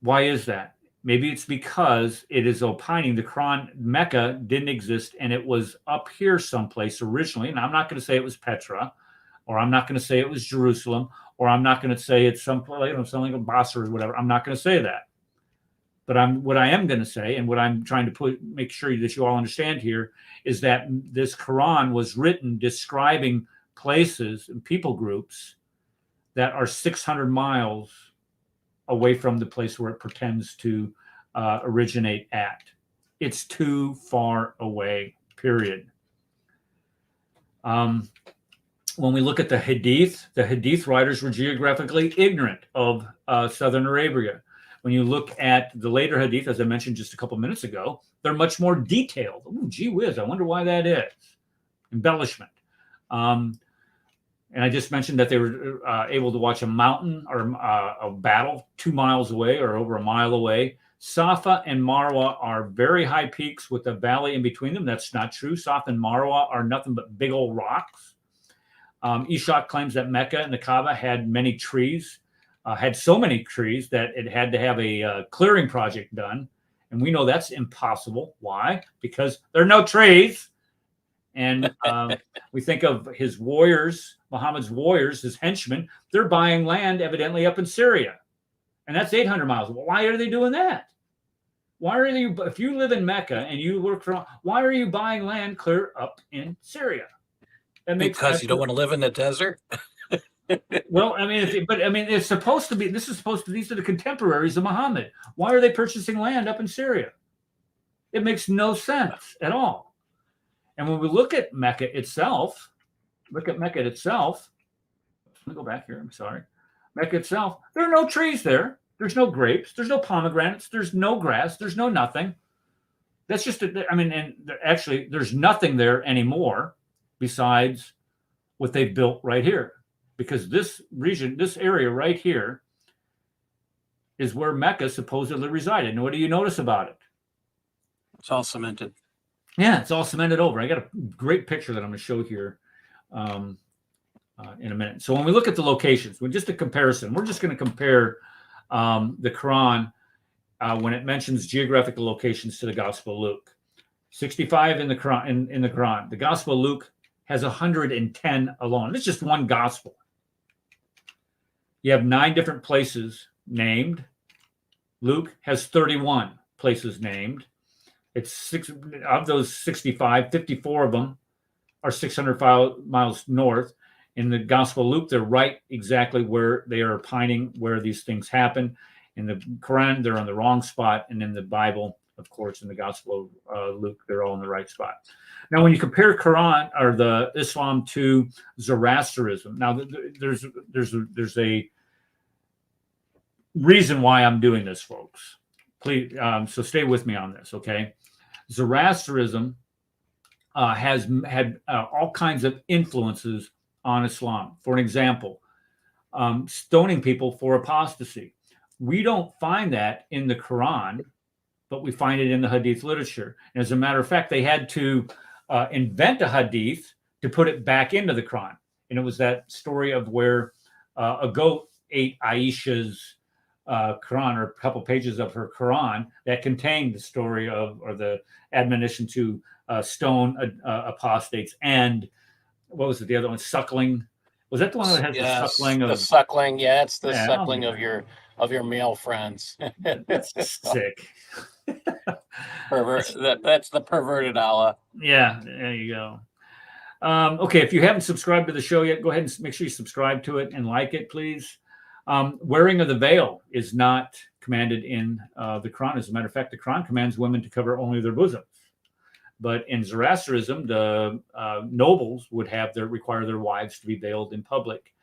Why is that? Maybe it's because it is opining the Quran, Mecca didn't exist, and it was up here someplace originally. And I'm not going to say it was Petra, or I'm not going to say it was Jerusalem, or I'm not going to say it's someplace, something like Basra or whatever. I'm not going to say that. But what I am going to say, and what I'm trying to make sure that you all understand here, is that this Quran was written describing places and people groups that are 600 miles away from the place where it pretends to originate at. It's too far away, period. When we look at the Hadith writers were geographically ignorant of southern Arabia. When you look at the later Hadith, as I mentioned just a couple minutes ago, they're much more detailed. Ooh, gee whiz, I wonder why that is. Embellishment. And I just mentioned that they were able to watch a mountain or a battle 2 miles away or over a mile away. Safa and Marwa are very high peaks with a valley in between them. That's not true. Safa and Marwa are nothing but big old rocks. Ishaq claims that Mecca and the Kaaba had many trees, had so many trees that it had to have a clearing project done. And we know that's impossible. Why? Because there are no trees. And we think of his warriors, Muhammad's warriors, his henchmen, they're buying land evidently up in Syria. And that's 800 miles. Why are they doing that? Why are they, if you live in Mecca and you work for, why are you buying land clear up in Syria? Because you don't want to live in the desert. Well, I mean, it's supposed to be, these are the contemporaries of Muhammad. Why are they purchasing land up in Syria? It makes no sense at all. And when we look at Mecca itself, let me go back here. I'm sorry. Mecca itself, there are no trees there. There's no grapes. There's no pomegranates. There's no grass. There's no nothing. That's just, actually, there's nothing there anymore besides what they've built right here. Because this region, this area right here is where Mecca supposedly resided. And what do you notice about it? It's all cemented. Yeah, it's all cemented over. I got a great picture that I'm going to show here in a minute. So when we look at the locations, just a comparison, we're just going to compare the Quran when it mentions geographical locations to the Gospel of Luke. 65 in the Quran. In the Quran, the Gospel of Luke has 110 alone. It's just one gospel. You have 9 different places named. Luke has 31 places named. It's 6 of those 65, 54 of them are 600 miles north. In the Gospel of Luke, they're right exactly where they are opining where these things happen. In the Quran, they're on the wrong spot. And in the Bible, of course, in the Gospel of Luke, they're all in the right spot. Now, when you compare Quran or the Islam to Zoroastrianism, now there's a reason why I'm doing this, folks. Please, so stay with me on this, okay? Zoroastrianism has had all kinds of influences on Islam. For an example, stoning people for apostasy. We don't find that in the Quran, but we find it in the Hadith literature. And as a matter of fact, they had to invent a Hadith to put it back into the Quran. And it was that story of where a goat ate Aisha's Quran, or a couple pages of her Quran that contained the story of, or the admonition to stone apostates. And what was it? The other one, suckling. Was that the one that has the suckling of the suckling? Yeah, it's the suckling of your of your male friends. That's sick. That's the perverted Allah. Yeah, there you go. Okay, if you haven't subscribed to the show yet, go ahead and make sure you subscribe to it and like it, please. Wearing of the veil is not commanded in the Quran. As a matter of fact, the Quran commands women to cover only their bosoms. But in Zoroastrianism, the nobles would require their wives to be veiled in public.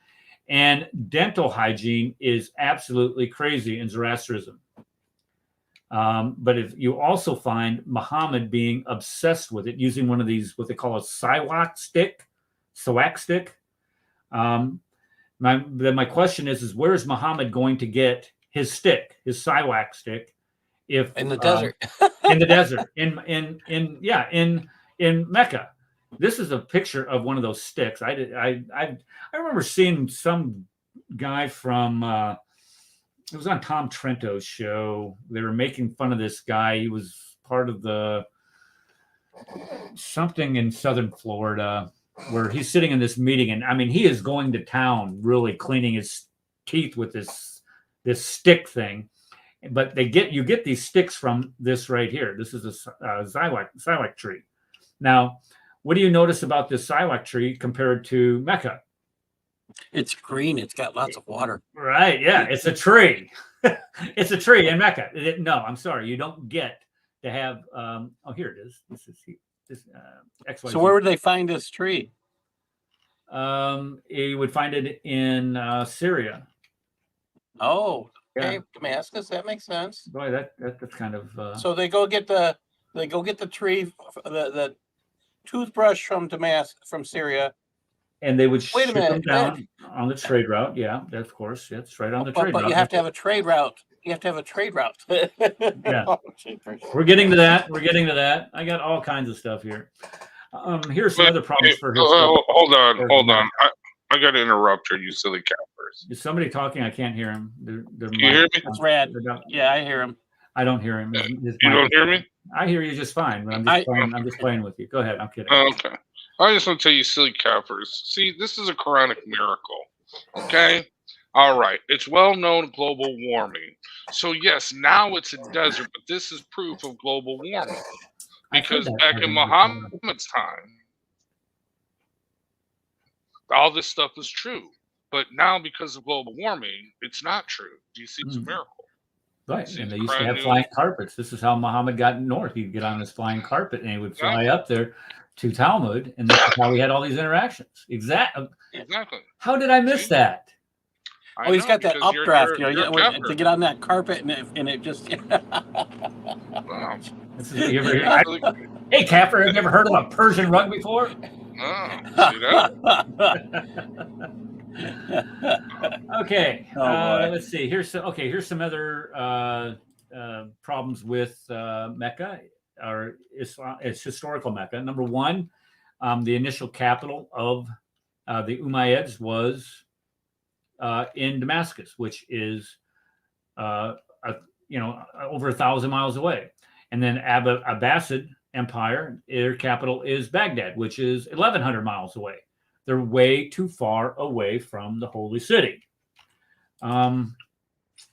And dental hygiene is absolutely crazy in Zoroastrianism. But if you also find Muhammad being obsessed with it, using one of these, what they call a siwak stick. My question is where is Muhammad going to get his stick, his siwak stick, if in the desert? In the desert, in Mecca. This is a picture of one of those sticks. I remember seeing some guy from it was on Tom Trento's show. They were making fun of this guy. He was part of the something in southern Florida where he's sitting in this meeting, and I mean he is going to town, really cleaning his teeth with this stick thing. But you get these sticks from this right here. This is a siwak tree. Now, what do you notice about this siwak tree compared to Mecca? It's green. It's got lots of water. Right. Yeah. It's a tree. It's a tree in Mecca. No, I'm sorry. You don't get to have. Here it is. This XYZ. So where would they find this tree? You would find it in Syria. Oh, okay. Yeah. Damascus. That makes sense. Boy, that's kind of. So they go get the tree, the toothbrush from Syria. And they would ship them down on the trade route. Yeah, of course. That's right on the trade route. But you have to have a trade route. You have to have a trade route. Yeah. We're getting to that. I got all kinds of stuff here. Here's some other problems for history. Hold on. I got to interrupt you silly cappers. Is somebody talking? I can't hear him. You hear me? It's Rad. Yeah, I hear him. I don't hear him. You don't hear me? I hear you just fine. But I'm just playing with you. Go ahead. I'm kidding. Okay. I just want to tell you, silly cappers. See, this is a Quranic miracle. Okay? All right. It's well-known global warming. So, yes, now it's a desert, but this is proof of global warming. Because back in Muhammad's time, all this stuff was true. But now, because of global warming, it's not true. Do you see it's a miracle? Right. And they used to have flying carpets. This is how Muhammad got north. He'd get on his flying carpet and he would fly up there to Talmud, and that's how we had all these interactions. Exactly. How did I miss that? He's got that updraft, to get on that carpet, and it just. Wow. Hey, Capper, have you ever heard of a Persian rug before? Oh, see that? Okay. Let's see. Here's some other problems with Mecca. Or Islam, it's historical Mecca. Number one, the initial capital of the Umayyads was in Damascus, which is over 1,000 miles away. And then Abbasid Empire, their capital is Baghdad, which is 1,100 miles away. They're way too far away from the holy city.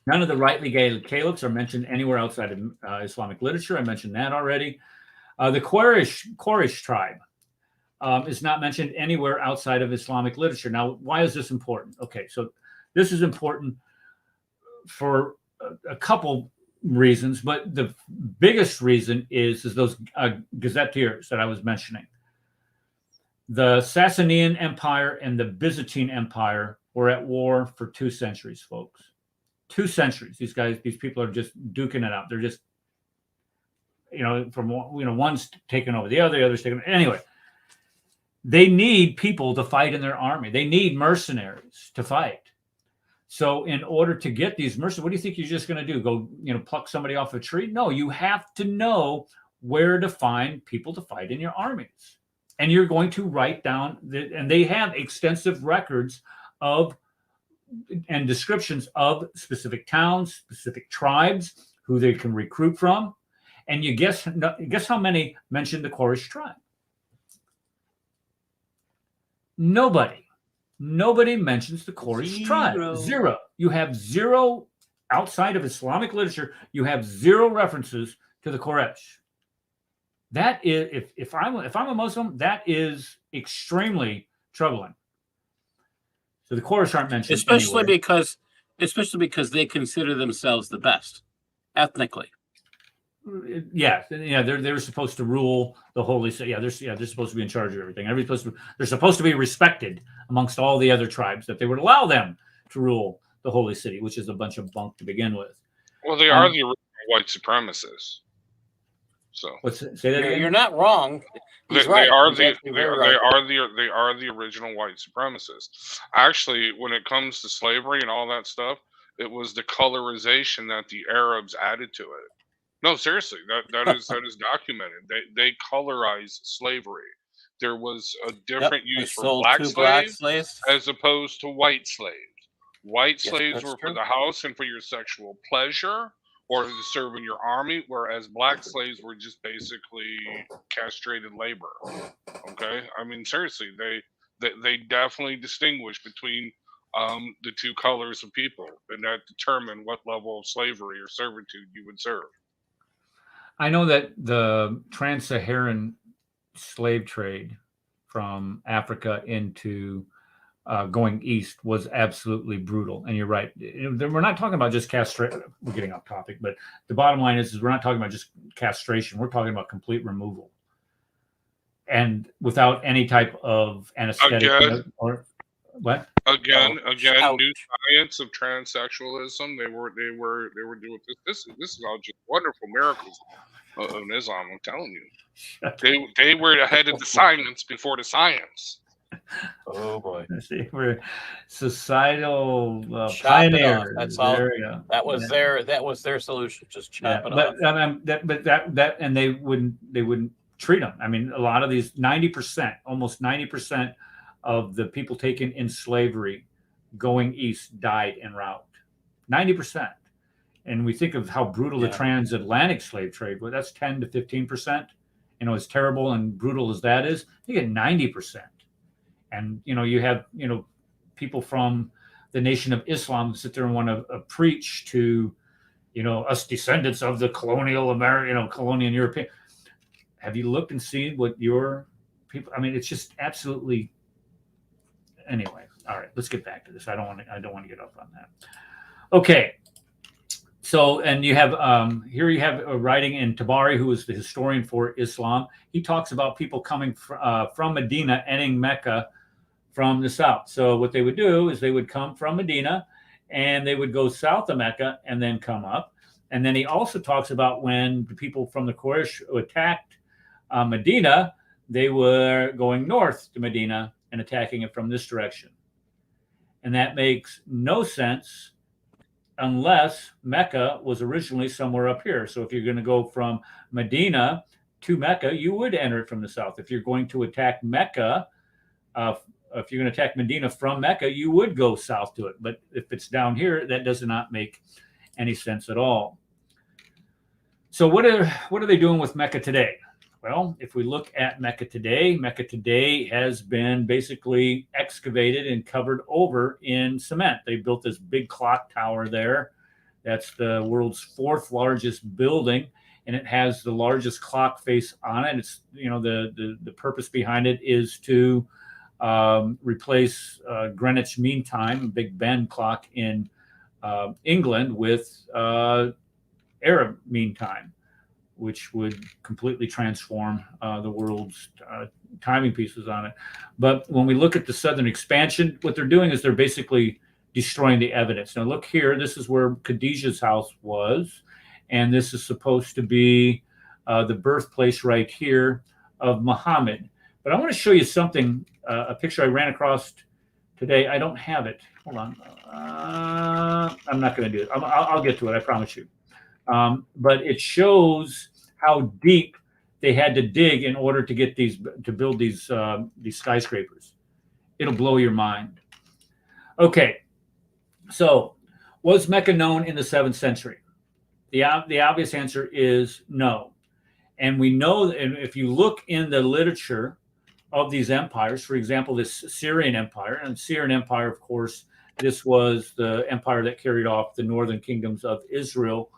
None of the rightly guided caliphs are mentioned anywhere outside of Islamic literature. I mentioned that already. The Quraysh tribe is not mentioned anywhere outside of Islamic literature. Now, why is this important? Okay, so this is important for a couple reasons, but the biggest reason is those gazetteers that I was mentioning. The Sasanian Empire and the Byzantine Empire were at war for 2 centuries, folks. 2 centuries. These people are just duking it out. They're just, one's taking over the other's taking. Anyway, they need people to fight in their army. They need mercenaries to fight. So, in order to get these mercenaries, what do you think you're just going to do? Go, pluck somebody off a tree? No, you have to know where to find people to fight in your armies, and you're going to write down. And they have extensive records of and descriptions of specific towns, specific tribes, who they can recruit from. And you guess how many mention the Quraysh tribe? Nobody mentions the Quraysh tribe. 0. You have 0 outside of Islamic literature, you have zero references to the Quraysh. That is, if I'm a Muslim, that is extremely troubling. So the Quraysh aren't mentioned, especially anywhere. because they consider themselves the best ethnically. Yeah, they're supposed to rule the holy city. They're supposed to be in charge of everything. They're supposed to be respected amongst all the other tribes, that they would allow them to rule the holy city, which is a bunch of bunk to begin with. Well, they are the original white supremacists. So say that again? You're not wrong. They are the original white supremacists. Actually, when it comes to slavery and all that stuff, it was the colorization that the Arabs added to it. No, seriously, that is documented. They colorized slavery. There was a different use for black slaves as opposed to white slaves. White slaves were for the house and for your sexual pleasure, or to serve in your army, whereas black slaves were just basically castrated labor. Okay, I mean, seriously, they definitely distinguish between the two colors of people, and that determine what level of slavery or servitude you would serve. I know that the trans-Saharan slave trade from Africa into going east was absolutely brutal. And you're right. We're not talking about just castration. We're getting off topic, but the bottom line is we're not talking about just castration. We're talking about complete removal. And without any type of anesthetic or what? Again, new science of transsexualism. They were doing this. This is all just wonderful miracles of Islam. I'm telling you, they were ahead of the science before the science. Oh boy! See, we're societal pioneers. That's all. That was their solution. Just chop it off. And they wouldn't treat them. I mean, a lot of these 90%, almost 90% of the people taken in slavery going east died en route. 90%. And we think of how brutal the transatlantic slave trade was. That's 10 to 15%. As terrible and brutal as that is, you get 90%. And, you have, people from the Nation of Islam sit there and want to preach to, us descendants of the colonial American, colonial European. Have you looked and seen what your people, it's just absolutely, anyway. All right, let's get back to this. I don't want to get off on that. Okay. So, and you have, here you have a writing in Tabari, who is the historian for Islam. He talks about people coming from Medina, entering Mecca from the south. So what they would do is they would come from Medina and they would go south of Mecca and then come up. And then he also talks about when the people from the Quraysh attacked Medina, they were going north to Medina and attacking it from this direction. And that makes no sense unless Mecca was originally somewhere up here. So if you're going to go from Medina to Mecca, you would enter it from the south. If you're going to attack Mecca, if you're going to attack Medina from Mecca, you would go south to it. But if it's down here, that does not make any sense at all. So what are they doing with Mecca today? Well, if we look at Mecca today has been basically excavated and covered over in cement. They built this big clock tower there. That's the world's 4th largest building, and it has the largest clock face on it. It's, the purpose behind it is to replace Greenwich Mean Time, Big Ben clock in England, with Arab Mean Time, which would completely transform the world's timing pieces on it. But when we look at the southern expansion, what they're doing is they're basically destroying the evidence. Now look here, this is where Khadijah's house was, and this is supposed to be the birthplace right here of Muhammad. But I want to show you something, a picture I ran across today. I don't have it. Hold on. I'm not going to do it. I'll get to it, I promise you. But it shows how deep they had to dig in order to get to build these skyscrapers. It'll blow your mind. Okay, so was Mecca known in the 7th century? The obvious answer is no. And we know, and if you look in the literature of these empires, for example, this Syrian Empire, and Syrian Empire, of course, this was the empire that carried off the northern kingdoms of Israel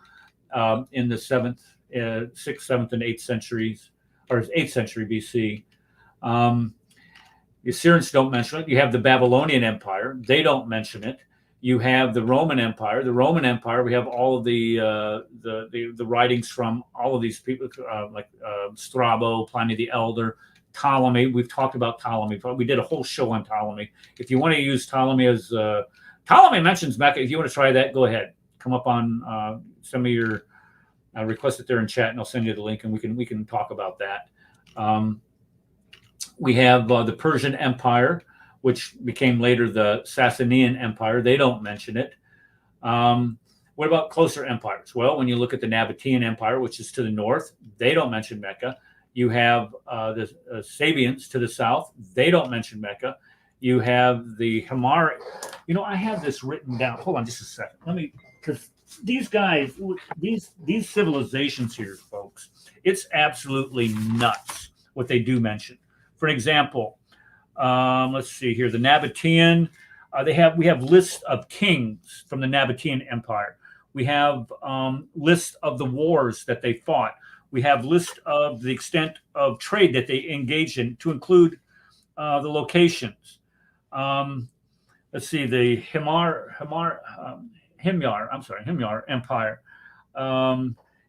in the 6th, 7th, and 8th centuries, or 8th century BC. The Assyrians don't mention it. You have the Babylonian Empire. They don't mention it. You have the Roman Empire. The Roman Empire, we have all of the writings from all of these people, like Strabo, Pliny the Elder, Ptolemy. We've talked about Ptolemy. We did a whole show on Ptolemy. If you want to use Ptolemy as Ptolemy mentions Mecca, if you want to try that, go ahead. Come up on send me your request it there in chat, and I'll send you the link, and we can talk about that. We have the Persian Empire, which became later the Sasanian Empire. They don't mention it. What about closer empires? Well, when you look at the Nabatean Empire, which is to the north, they don't mention Mecca. You have the Sabians to the south. They don't mention Mecca. You have the Hamar. You know, I have this written down. Hold on just a second. Let me, because these guys, these civilizations here, folks, it's absolutely nuts what they do mention. For example, let's see here, the Nabatean, we have lists of kings from the Nabatean Empire. We have lists of the wars that they fought. We have lists of the extent of trade that they engaged in, to include the locations. Let's see, the Himyar Empire.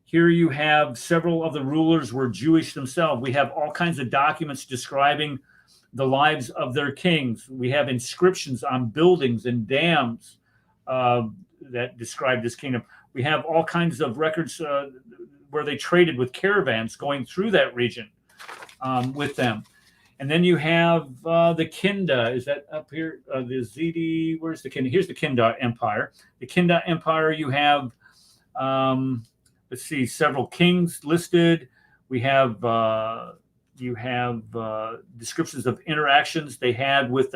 Here you have several of the rulers were Jewish themselves. We have all kinds of documents describing the lives of their kings. We have inscriptions on buildings and dams that describe this kingdom. We have all kinds of records where they traded with caravans going through that region with them. And then you have the Kinda. Is that up here? The Zidi, where's the Kinda? Here's the Kinda Empire. The Kinda Empire, you have, let's see, several kings listed. We have, you have descriptions of interactions they had with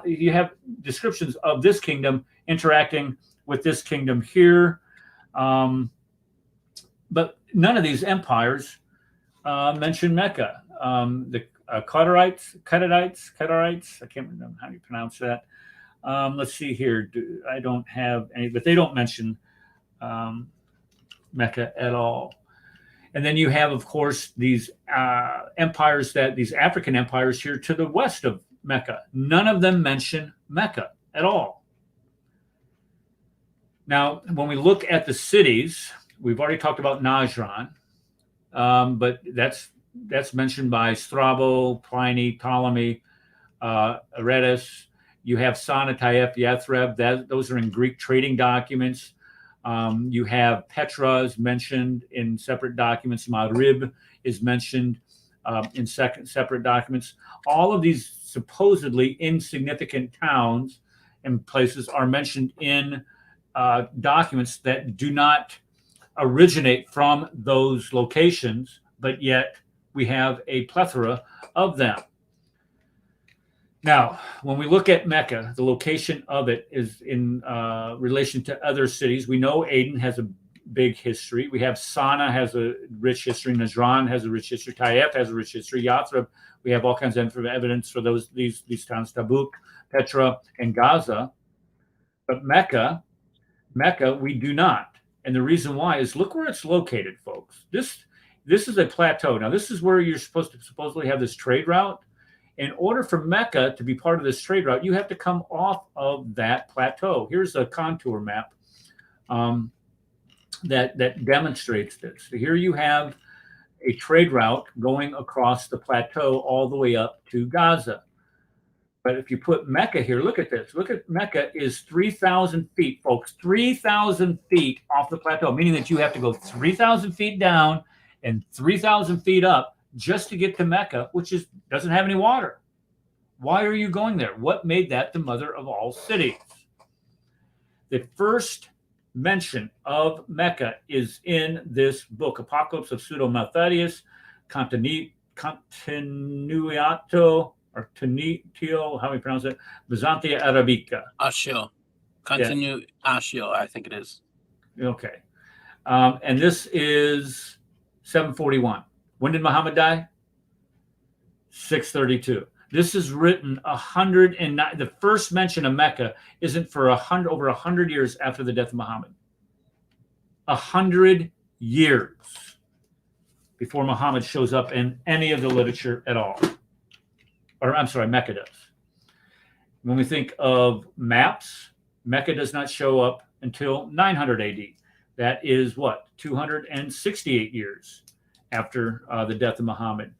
you have descriptions of this kingdom interacting with this kingdom here. But none of these empires mention Mecca. The Qadarites, I can't remember how you pronounce that. Let's see here. I don't have any, but they don't mention Mecca at all. And then you have, of course, these empires, these African empires here to the west of Mecca. None of them mention Mecca at all. Now, when we look at the cities, we've already talked about Najran, but that's mentioned by Strabo, Pliny, Ptolemy, Aretas. You have Sana, Taif, Yathreb. Those are in Greek trading documents. You have Petra is mentioned in separate documents. Marib is mentioned in separate documents. All of these supposedly insignificant towns and places are mentioned in documents that do not originate from those locations, but yet we have a plethora of them. Now, when we look at Mecca, the location of it is in relation to other cities. We know Aden has a big history. We have Sana has a rich history. Najran has a rich history. Taif has a rich history. Yathrib, we have all kinds of evidence for these towns, Tabuk, Petra, and Gaza. But Mecca, we do not. And the reason why is look where it's located, folks. This is a plateau. Now, this is where you're supposed to supposedly have this trade route. In order for Mecca to be part of this trade route, you have to come off of that plateau. Here's a contour map that demonstrates this. So here you have a trade route going across the plateau all the way up to Gaza. But if you put Mecca here, look at this. Look at Mecca is 3,000 feet, folks, 3,000 feet off the plateau, meaning that you have to go 3,000 feet down and 3,000 feet up just to get to Mecca, which doesn't have any water. Why are you going there? What made that the mother of all cities? The first mention of Mecca is in this book, Apocalypse of Pseudo-Malthadius, Continuato, or Tenitio, how do we pronounce it? Byzantia Arabica. Ashio. Continue Ashio, I think it is. Okay. And this is 741. When did Muhammad die? 632. This is written 109. The first mention of Mecca isn't for over 100 years after the death of Muhammad. 100 years before Muhammad shows up in any of the literature at all. Or I'm sorry, Mecca does. When we think of maps, Mecca does not show up until 900 AD. That is what? 268 years after the death of Muhammad.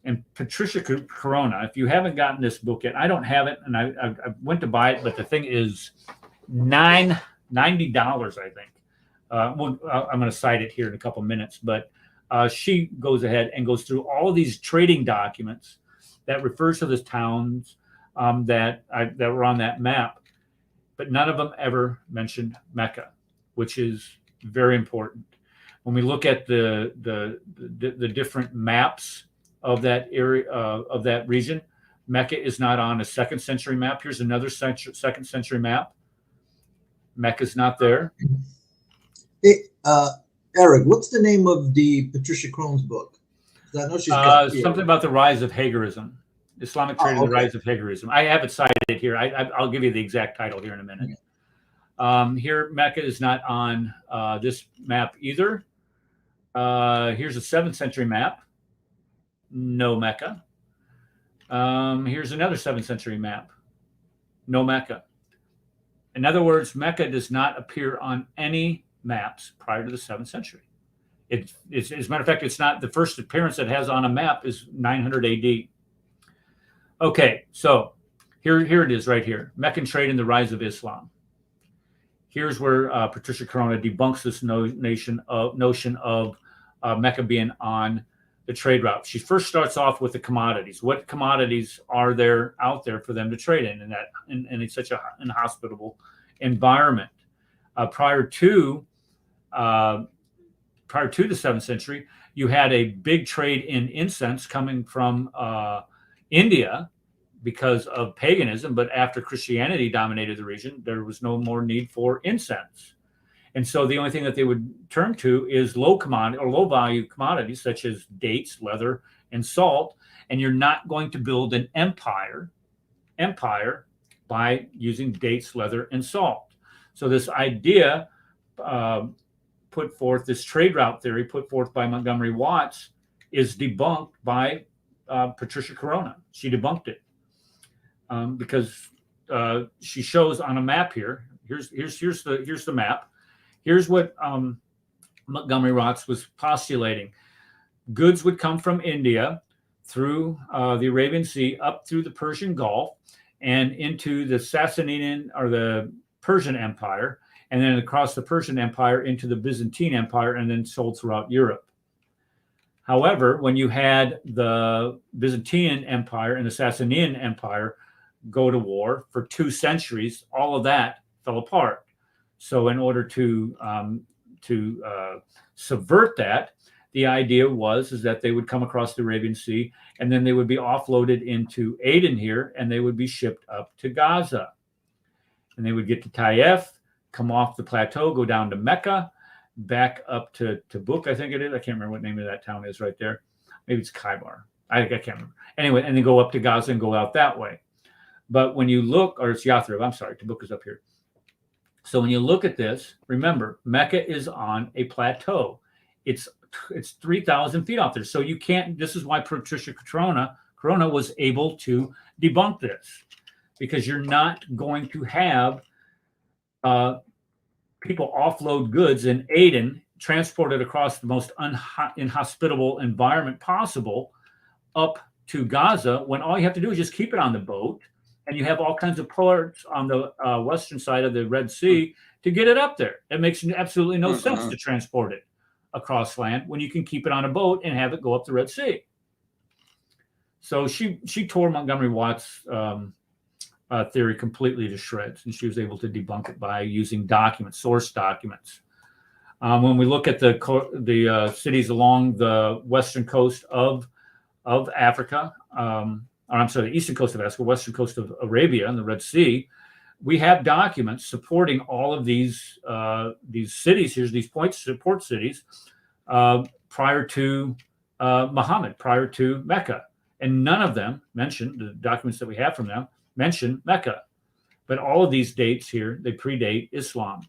And Patricia Corona, if you haven't gotten this book yet, I don't have it, and I went to buy it, but the thing is $90, I think. I'm going to cite it here in a couple minutes, but she goes ahead and goes through all of these trading documents that refers to the towns that were on that map, but none of them ever mentioned Mecca, which is very important. When we look at the different maps of that area of that region, Mecca is not on a 2nd century map. Here's another 2nd century map. Mecca's not there. Hey, Eric, what's the name of the Patricia Crone's book? I know she's got something about the rise of Hagerism, Islamic trading, the rise of Hagerism. I have it cited here. I'll give you the exact title here in a minute. Here, Mecca is not on this map either. Here's a 7th century map. No Mecca. Here's another 7th century map. No Mecca. In other words, Mecca does not appear on any maps prior to the 7th century. It's, as a matter of fact, it's not the first appearance it has on a map is 900 AD. Okay, so here it is right here. Meccan trade and the rise of Islam. Here's where Patricia Corona debunks this notion of Mecca being on the trade route. She first starts off with the commodities. What commodities are there out there for them to trade in in such an inhospitable environment? Prior to the 7th century, you had a big trade in incense coming from India because of paganism, but after Christianity dominated the region, there was no more need for incense. And so the only thing that they would turn to is low value commodities such as dates, leather, and salt. And you're not going to build an empire by using dates, leather, and salt. So this idea put forth, this trade route theory put forth by Montgomery Watts, is debunked by Patricia Corona. She debunked it because she shows on a map here. Here's the map. Here's what Montgomery Watts was postulating. Goods would come from India through the Arabian Sea up through the Persian Gulf and into the Sassanid or the Persian Empire, and then across the Persian Empire into the Byzantine Empire, and then sold throughout Europe. However, when you had the Byzantine Empire and the Sassanid Empire go to war for 2 centuries, all of that fell apart. So in order to subvert that, the idea is that they would come across the Arabian Sea and then they would be offloaded into Aden here and they would be shipped up to Gaza. And they would get to Taif, come off the plateau, go down to Mecca, back up to Tabuk, I think it is. I can't remember what name of that town is right there. Maybe it's Khaybar. I can't remember. Anyway, and then go up to Gaza and go out that way. But when you look, or it's Yathrib, I'm sorry, Tabuk is up here. So when you look at this, remember, Mecca is on a plateau. It's 3,000 feet off there. So you can't, this is why Patricia Corona was able to debunk this, because you're not going to have people offload goods in Aden, transported across the most inhospitable environment possible up to Gaza, when all you have to do is just keep it on the boat. And you have all kinds of ports on the western side of the Red Sea to get it up there. It makes absolutely no sense to transport it across land when you can keep it on a boat and have it go up the Red Sea. So she tore Montgomery Watts' theory completely to shreds, and she was able to debunk it by using documents, source documents. When we look at the cities along the western coast of Africa, the eastern coast of Africa, western coast of Arabia, and the Red Sea, we have documents supporting all of these cities. Here's these port cities prior to Muhammad, prior to Mecca, And none of them mention, the documents that we have from them, mention Mecca. But all of these dates here, they predate Islam.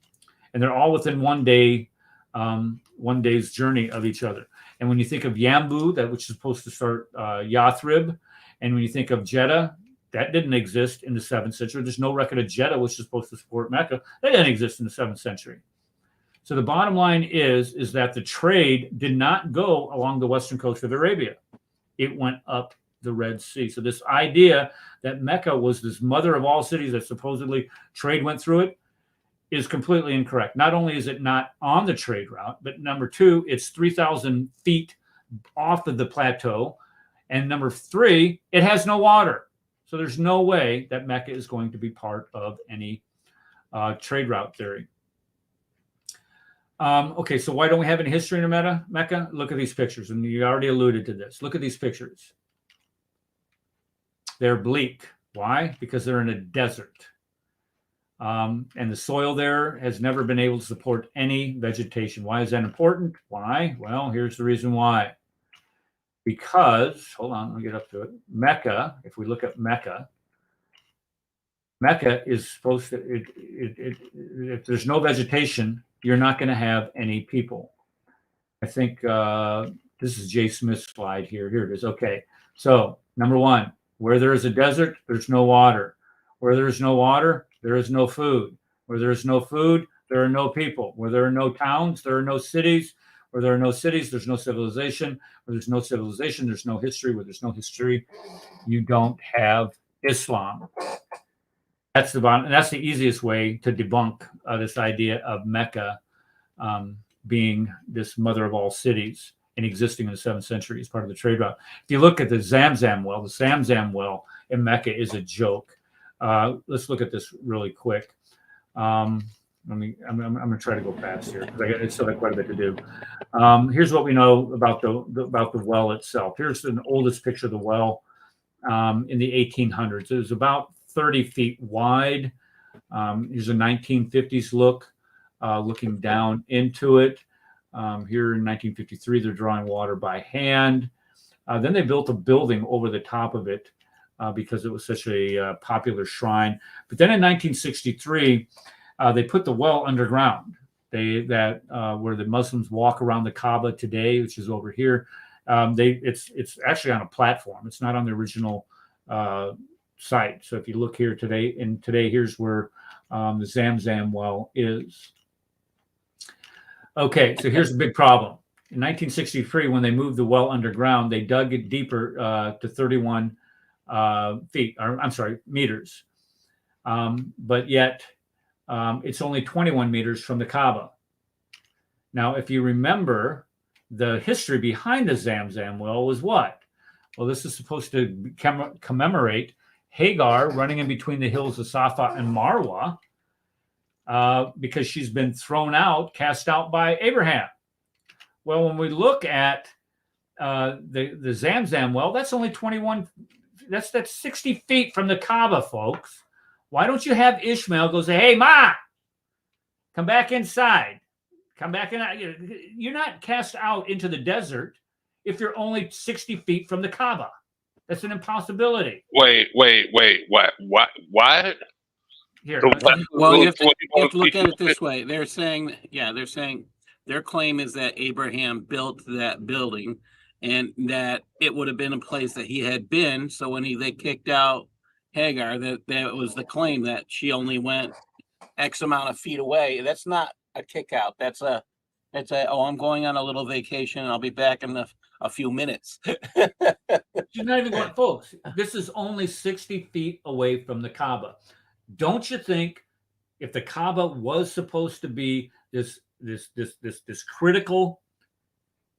And they're all within 1 day, 1 day's journey of each other. And when you think of Yambu, that which is supposed to start Yathrib, and when you think of Jeddah, that didn't exist in the 7th century. There's no record of Jeddah, which is supposed to support Mecca. That didn't exist in the 7th century. So the bottom line is that the trade did not go along the western coast of Arabia. It went up the Red Sea. So this idea that Mecca was this mother of all cities, that supposedly trade went through it, is completely incorrect. Not only is it not on the trade route, but number two, it's 3,000 feet off of the plateau. And number three, it has no water. So there's no way that Mecca is going to be part of any trade route theory. Okay, so why don't we have any history in Mecca? Look at these pictures, and you already alluded to this. Look at these pictures. They're bleak. Why? Because they're in a desert. And the soil there has never been able to support any vegetation. Why is that important? Why? Well, here's the reason why. Because, hold on, let me get up to it. Mecca, if we look at Mecca, Mecca is supposed to, if there's no vegetation, you're not going to have any people. I think this is Jay Smith's slide here. Here it is. Okay. So, number one, where there is a desert, there's no water. Where there is no water, there is no food. Where there is no food, there are no people. Where there are no towns, there are no cities. Where there are no cities, there's no civilization. Where there's no civilization, there's no history. Where there's no history, you don't have Islam. That's the bottom, and that's the easiest way to debunk this idea of Mecca being this mother of all cities and existing in the 7th century as part of the trade route. If you look at the Zamzam well in Mecca is a joke. Let's look at this really quick. I'm going to try to go fast here because I still have quite a bit to do. Here's what we know about the well itself. Here's the oldest picture of the well in the 1800s. It was about 30 feet wide. Here's a 1950s look, looking down into it. Here in 1953, they're drawing water by hand. Then they built a building over the top of it because it was such a popular shrine. But then in 1963, they put the well underground. Where the Muslims walk around the Kaaba today, which is over here. It's actually on a platform. It's not on the original site. So if you look here today, here's where the Zamzam well is. Okay, so here's the big problem. In 1963, when they moved the well underground, they dug it deeper to 31 meters. But yet it's only 21 meters from the Kaaba. Now, if you remember, the history behind the Zamzam well was what? Well, this is supposed to commemorate Hagar running in between the hills of Safa and Marwa because she's been cast out by Abraham. Well, when we look at the Zamzam well, that's only 21. That's 60 feet from the Kaaba, folks. Why don't you have Ishmael go say, "Hey, Ma, come back inside. Come back in." You're not cast out into the desert if you're only 60 feet from the Kaaba. That's an impossibility. Wait. What? Here. Well, you have to look at it this way. They're saying their claim is that Abraham built that building and that it would have been a place that he had been. So when they kicked out Hagar, that was the claim that she only went X amount of feet away. That's not a kick out. That's I'm going on a little vacation and I'll be back in a few minutes. She's not even going, folks. This is only 60 feet away from the Kaaba. Don't you think if the Kaaba was supposed to be this critical,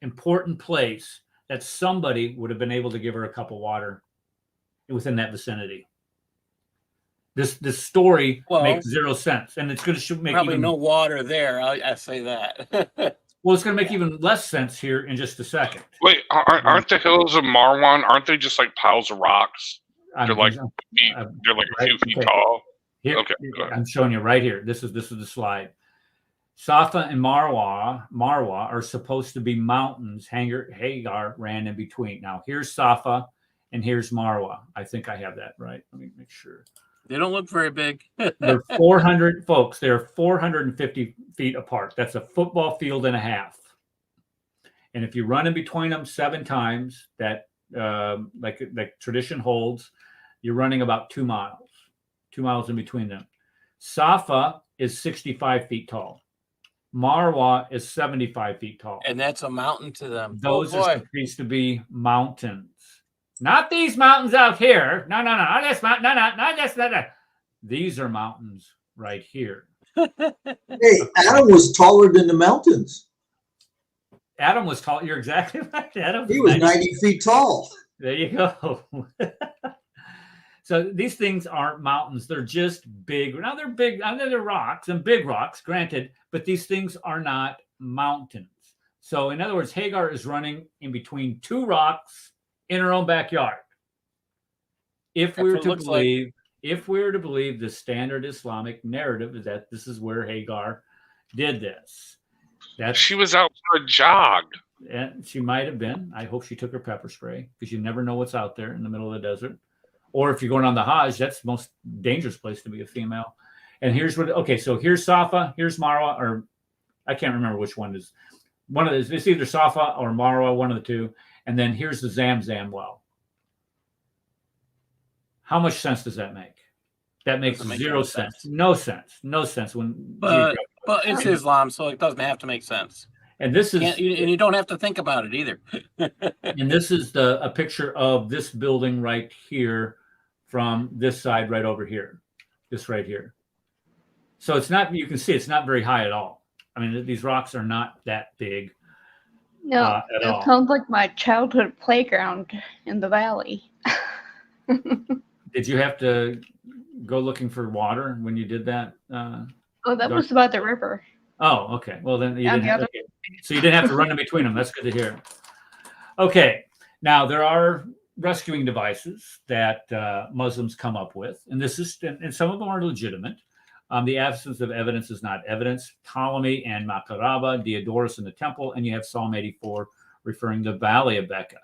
important place, that somebody would have been able to give her a cup of water within that vicinity? This story makes zero sense, and it's going to make probably no water there. I say that. Well, it's going to make even less sense here in just a second. Wait, aren't the hills of Marwan? Aren't they just like piles of rocks? They're like a few feet tall. Here, okay, I'm showing you right here. This is the slide. Safa and Marwa are supposed to be mountains. Hagar ran in between. Now here's Safa, and here's Marwa. I think I have that right. Let me make sure. They don't look very big. They're 400 folks. They're 450 feet apart. That's a football field and a half. And if you run in between them 7 times, that like tradition holds, you're running about 2 miles. 2 miles in between them. Safa is 65 feet tall. Marwa is 75 feet tall. And that's a mountain to them. Those are supposed to be mountains. Not these mountains out here. No. Not this mountain. No. Not this. No. These are mountains right here. Hey, Adam was taller than the mountains. Adam was tall. You're exactly right. Adam He was 90 feet tall. There you go. So these things aren't mountains. They're just big. Now they're big. I know they're rocks and big rocks, granted, but these things are not mountains. So in other words, Hagar is running in between 2 rocks in her own backyard. If we were to believe the standard Islamic narrative is that this is where Hagar did this. She was out for a jog. And she might have been. I hope she took her pepper spray, because you never know what's out there in the middle of the desert. Or if you're going on the Hajj, that's the most dangerous place to be a female. And here's what, okay, so here's Safa, here's Marwa, or I can't remember which one is. One of these, it's either Safa or Marwa, one of the two. And then here's the Zamzam well. How much sense does that make? That makes zero sense. No sense. No sense. But it's Islam, so it doesn't have to make sense. And this is, and you don't have to think about it either. And this is a picture of this building right here from this side right over here. This right here. So it's not, you can see it's not very high at all. I mean, these rocks are not that big. No, it sounds like my childhood playground in the valley. Did you have to go looking for water when you did that? Oh, that was about the river. Oh, okay. Well, then you didn't have, okay. So you didn't have to run in between them. That's good to hear. Okay. Now, there are rescuing devices that Muslims come up with, and this is, and some of them are legitimate. The absence of evidence is not evidence. Ptolemy and Makaraba, Diodorus in the temple, and you have Psalm 84 referring to the Valley of Mecca.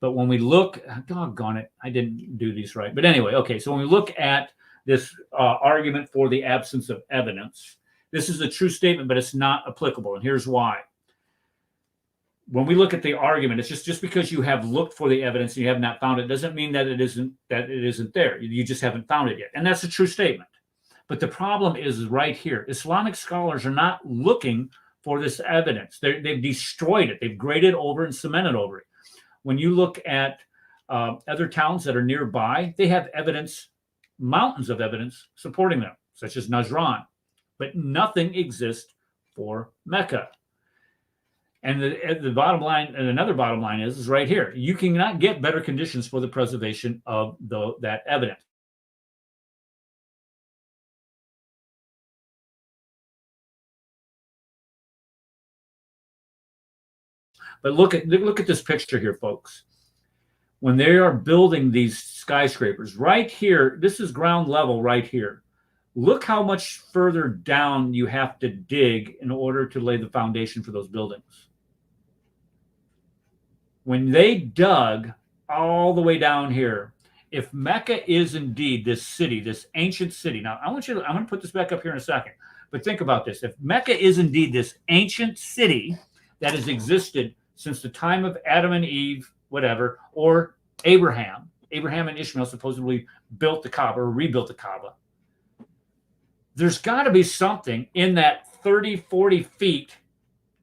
But when we look, doggone it, I didn't do these right. But anyway, okay, so when we look at this argument for the absence of evidence, this is a true statement, but it's not applicable, and here's why. When we look at the argument, it's just because you have looked for the evidence and you have not found it doesn't mean that it isn't there. You just haven't found it yet, and that's a true statement. But the problem is right here. Islamic scholars are not looking for this evidence. They've destroyed it. They've graded over and cemented over it. When you look at other towns that are nearby, they have evidence, mountains of evidence supporting them, such as Najran. But nothing exists for Mecca. And the bottom line, and another bottom line is right here. You cannot get better conditions for the preservation of that evidence. But look at this picture here, folks. When they are building these skyscrapers, right here, this is ground level right here. Look how much further down you have to dig in order to lay the foundation for those buildings. When they dug all the way down here, if Mecca is indeed this city, this ancient city. Now, I'm going to put this back up here in a second, but think about this. If Mecca is indeed this ancient city that has existed since the time of Adam and Eve, whatever, or Abraham and Ishmael supposedly built the Kaaba or rebuilt the Kaaba, there's got to be something in that 30, 40 feet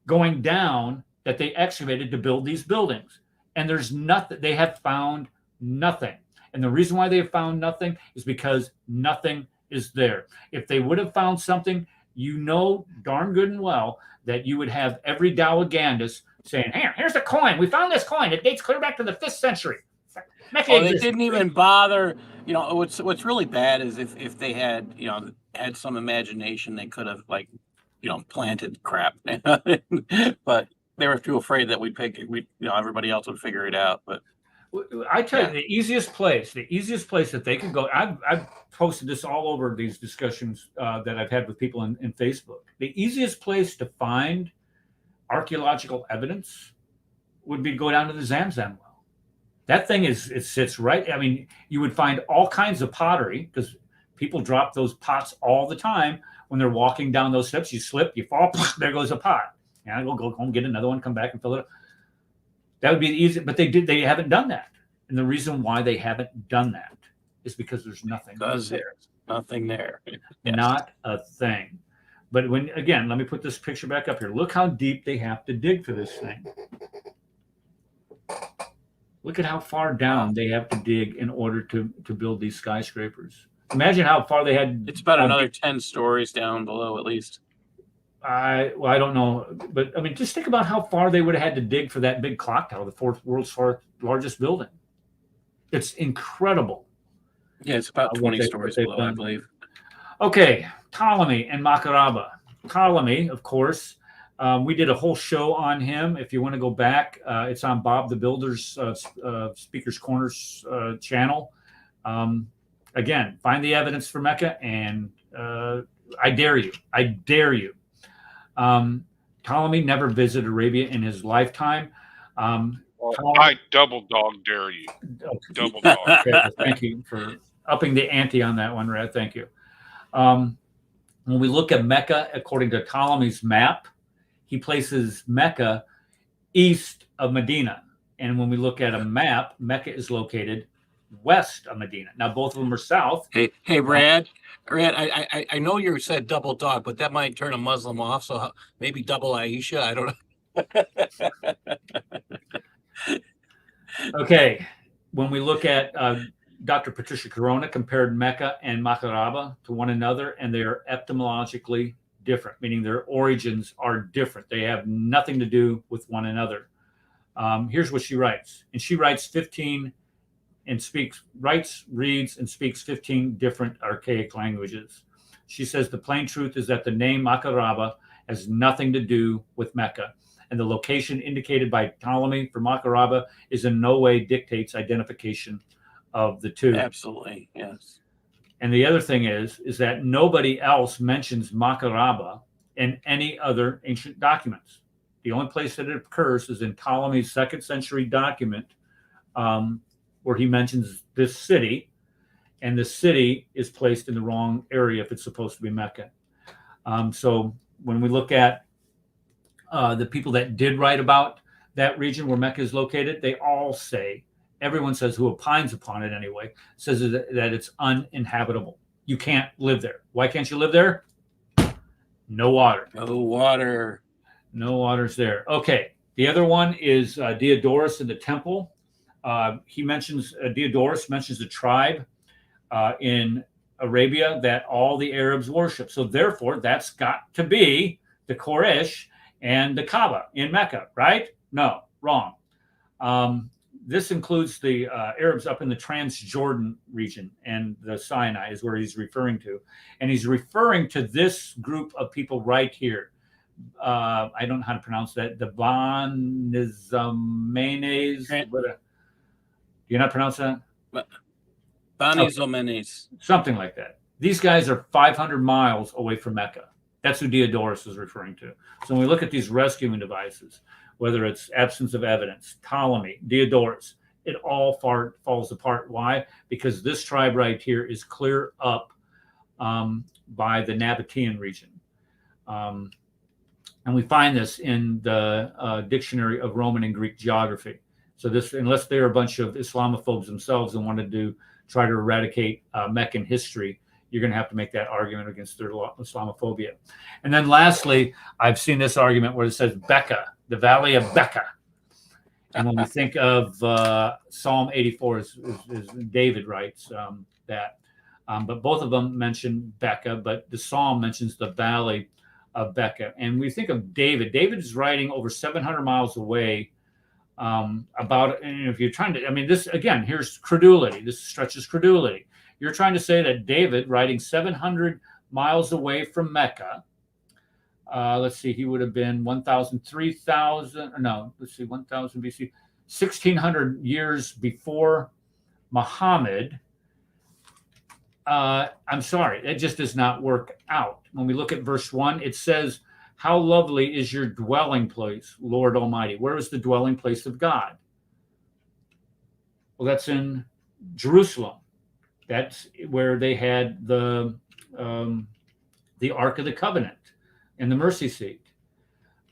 going down that they excavated to build these buildings. And there's nothing. They have found nothing. And the reason why they have found nothing is because nothing is there. If they would have found something, you know darn good and well that you would have every Dawagandist saying, here's a coin. We found this coin. It dates clear back to the 5th century. They didn't even bother. You know, what's really bad is if they had, had some imagination, they could have planted crap. But they were too afraid that everybody else would figure it out. But I tell you, the easiest place that they could go, I've posted this all over these discussions that I've had with people in Facebook. The easiest place to find archaeological evidence would be to go down to the Zamzam well. That thing it sits right. I mean, you would find all kinds of pottery because people drop those pots all the time when they're walking down those steps. You slip, you fall, there goes a pot. And we'll go home, get another one, come back and fill it up. That would be easy, but they haven't done that. And the reason why they haven't done that is because there's nothing there. Nothing there. Yes. Not a thing. But again, let me put this picture back up here. Look how deep they have to dig for this thing. Look at how far down they have to dig in order to build these skyscrapers. Imagine how far they had. It's about another 10 stories down below, at least. I don't know, but I mean, just think about how far they would have had to dig for that big clock tower, the world's largest building. It's incredible. Yeah, it's about 20 stories below, I believe. Okay, Ptolemy and Makaraba. Ptolemy, of course, we did a whole show on him. If you want to go back, it's on Bob the Builder's Speaker's Corners channel. Again, find the evidence for Mecca, and I dare you. Ptolemy never visited Arabia in his lifetime. I double dog dare you. Double dog. Okay, thank you for upping the ante on that one, Red. Thank you. When we look at Mecca, according to Ptolemy's map, he places Mecca east of Medina. And when we look at a map, Mecca is located west of Medina. Now, both of them are south. Hey, Brad. I know you said double dog, but that might turn a Muslim off. So maybe double Aisha. I don't know. Okay. When we look at Dr. Patricia Corona compared Mecca and Makaraba to one another, and they are etymologically different, meaning their origins are different. They have nothing to do with one another. Here's what she writes. And she writes 15 and reads, and speaks 15 different archaic languages. She says the plain truth is that the name Makaraba has nothing to do with Mecca, and the location indicated by Ptolemy for Makaraba is in no way dictates identification of the two. Absolutely, yes. And the other thing is that nobody else mentions Makaraba in any other ancient documents. The only place that it occurs is in Ptolemy's 2nd century document, where he mentions this city, and the city is placed in the wrong area if it's supposed to be Mecca. So when we look at the people that did write about that region where Mecca is located, they all say, everyone says, who opines upon it anyway, says that it's uninhabitable. You can't live there. Why can't you live there? No water. No water. No water's there. Okay. The other one is Diodorus in the temple. He mentions, Diodorus mentions a tribe in Arabia that all the Arabs worship. So therefore, that's got to be the Quraysh and the Kaaba in Mecca, right? No, wrong. This includes the Arabs up in the Transjordan region, and the Sinai is where he's referring to. And he's referring to this group of people right here. I don't know how to pronounce that. The Banizamenes. Do you not pronounce that? Banizamenes. Something like that. These guys are 500 miles away from Mecca. That's who Diodorus is referring to. So when we look at these rescuing devices, whether it's absence of evidence, Ptolemy, Diodorus, it all falls apart. Why? Because this tribe right here is clear up by the Nabatean region. And we find this in the Dictionary of Roman and Greek Geography. So this, unless they're a bunch of Islamophobes themselves and wanted to try to eradicate Meccan history, you're going to have to make that argument against their Islamophobia. And then lastly, I've seen this argument where it says Becca, the Valley of Becca. And when we think of Psalm 84, as David writes that. But both of them mention Becca, but the Psalm mentions the Valley of Becca. And we think of David. David is writing over 700 miles away about, and if you're trying to, I mean, this, again, here's credulity. This stretches credulity. You're trying to say that David, writing 700 miles away from Mecca, let's see, he would have been 1,000 BC, 1,600 years before Muhammad. I'm sorry, it just does not work out. When we look at verse 1, it says, "How lovely is your dwelling place, Lord Almighty." Where is the dwelling place of God? Well, that's in Jerusalem. That's where they had the Ark of the Covenant and the mercy seat.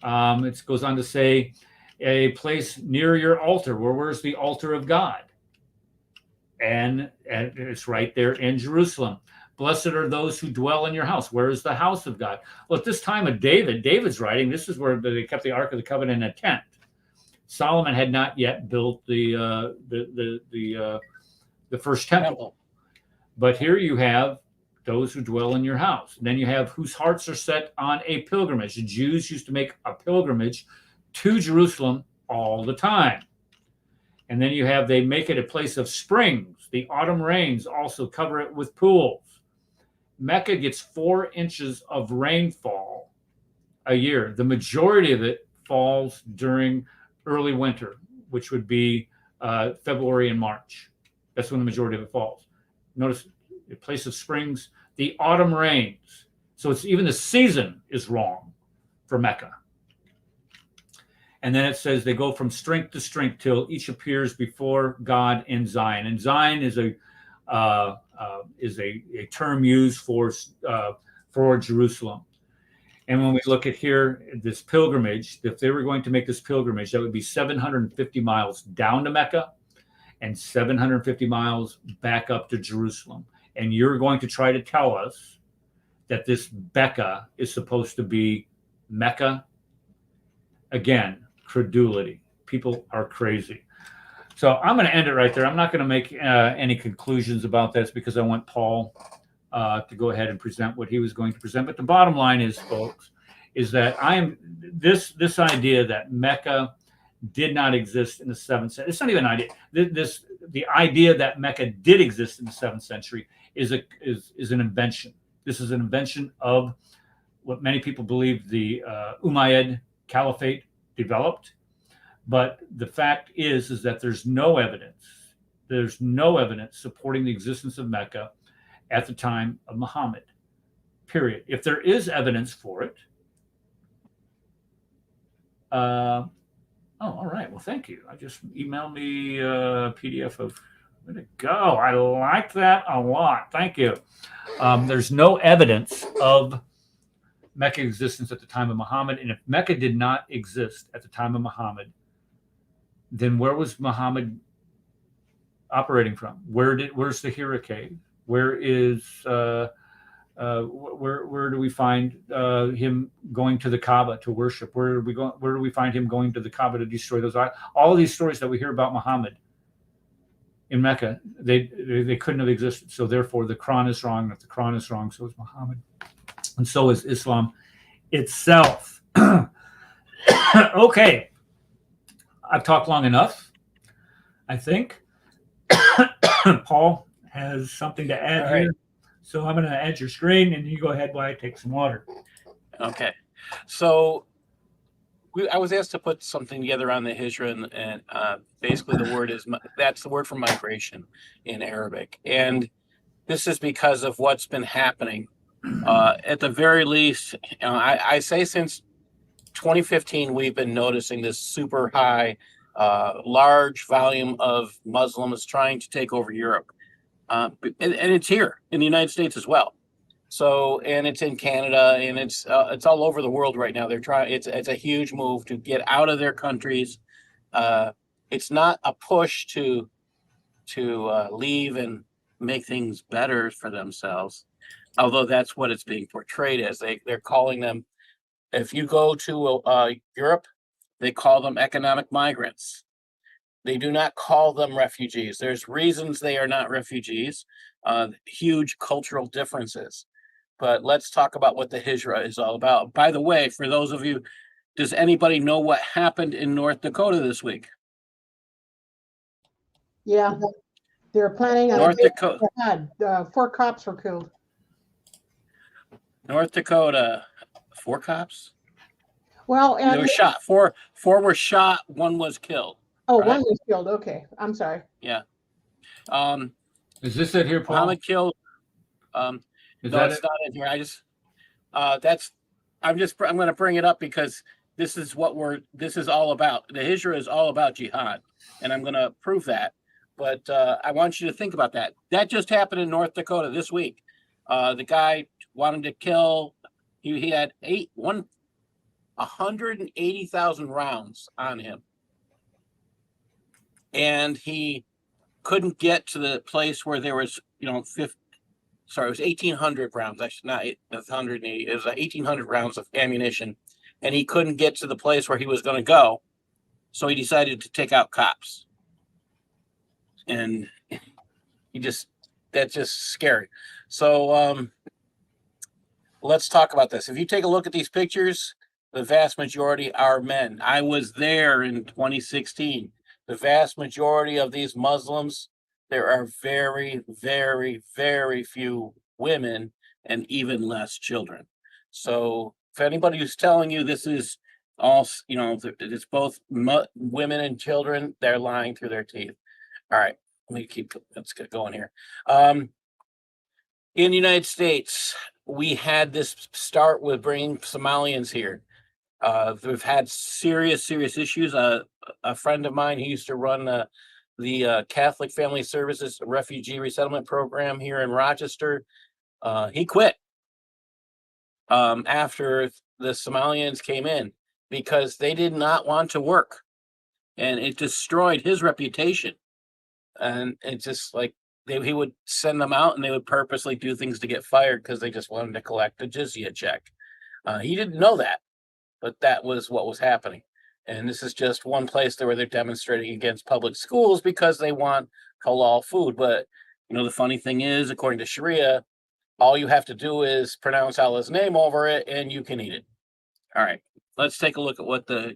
It goes on to say, a place near your altar. Where's the altar of God? And it's right there in Jerusalem. Blessed are those who dwell in your house. Where is the house of God? Well, at this time of David's writing, this is where they kept the Ark of the Covenant in a tent. Solomon had not yet built the first temple. But here you have those who dwell in your house. And then you have whose hearts are set on a pilgrimage. The Jews used to make a pilgrimage to Jerusalem all the time. And then you have, they make it a place of springs. The autumn rains also cover it with pools. Mecca gets 4 inches of rainfall a year. The majority of it falls during early winter, which would be February and March. That's when the majority of it falls. Notice a place of springs, the autumn rains. So it's even the season is wrong for Mecca. And then it says they go from strength to strength till each appears before God in Zion. And Zion is a term used for Jerusalem. And when we look at here, this pilgrimage, if they were going to make this pilgrimage, that would be 750 miles down to Mecca and 750 miles back up to Jerusalem. And you're going to try to tell us that this Becca is supposed to be Mecca? Again, credulity. People are crazy. So I'm going to end it right there. I'm not going to make any conclusions about this because I want Paul to go ahead and present what he was going to present. But the bottom line is, folks, is that this idea that Mecca did not exist in the 7th century. It's not even an idea. The idea that Mecca did exist in the 7th century is an invention. This is an invention of what many people believe the Umayyad Caliphate developed. But the fact is that there's no evidence. There's no evidence supporting the existence of Mecca at the time of Muhammad, period. If there is evidence for it, all right. Well, thank you. I just emailed me a PDF of, where'd it go? I like that a lot. Thank you. There's no evidence of Mecca existence at the time of Muhammad. And if Mecca did not exist at the time of Muhammad, then where was Muhammad operating from? Where's the Hira cave? Where is where do we find him going to the Kaaba to worship? Where do we find him going to the Kaaba to destroy those? All of these stories that we hear about Muhammad in Mecca, they couldn't have existed. So therefore, the Quran is wrong. If the Quran is wrong, so is Muhammad, and so is Islam itself. Okay, I've talked long enough, I think. Paul has something to add here. So I'm going to add your screen, and you go ahead while I take some water. Okay. So I was asked to put something together on the Hijra, and basically that's the word for migration in Arabic. And this is because of what's been happening. At the very least, I say since 2015, we've been noticing this super high, large volume of Muslims trying to take over Europe. And it's here in the United States as well. So, and it's in Canada, and it's all over the world right now. They're trying. It's a huge move to get out of their countries. It's not a push to leave and make things better for themselves, although that's what it's being portrayed as. They're calling them. If you go to Europe, they call them economic migrants. They do not call them refugees. There's reasons they are not refugees, huge cultural differences. But let's talk about what the Hijra is all about. By the way, for those of you, does anybody know what happened in North Dakota this week? Yeah, they're planning on North Dakota. 4 cops were killed. North Dakota, 4 cops? Well, and they were shot. Four were shot. 1 was killed. Oh, right? 1 was killed. Okay, I'm sorry. Yeah. Is this it here, Paul? Muhammad killed. No, it's not in here. I'm going to bring it up because this is what this is all about. The Hijra is all about jihad, and I'm going to prove that. But I want you to think about that. That just happened in North Dakota this week. The guy wanted to kill. He had 180,000 rounds on him, and he couldn't get to the place where there was, it was 1,800 rounds. Actually, not 180. It was 1,800 rounds of ammunition, and he couldn't get to the place where he was going to go. So he decided to take out cops. And that's just scary. So let's talk about this. If you take a look at these pictures, the vast majority are men. I was there in 2016. The vast majority of these Muslims, there are very, very, very few women and even less children. So if anybody who's telling you this is all, it's both women and children, they're lying through their teeth. All right, let's get going here. In the United States, we had this start with bringing Somalians here. We've had serious issues. A friend of mine who used to run the Catholic Family Services Refugee Resettlement Program here in Rochester, he quit after the Somalians came in because they did not want to work, and it destroyed his reputation. And it's just like he would send them out and they would purposely do things to get fired because they just wanted to collect a jizya check. He didn't know that, but that was what was happening. And this is just one place where they're demonstrating against public schools because they want halal food. But, the funny thing is, according to Sharia, all you have to do is pronounce Allah's name over it and you can eat it. All right, let's take a look at what the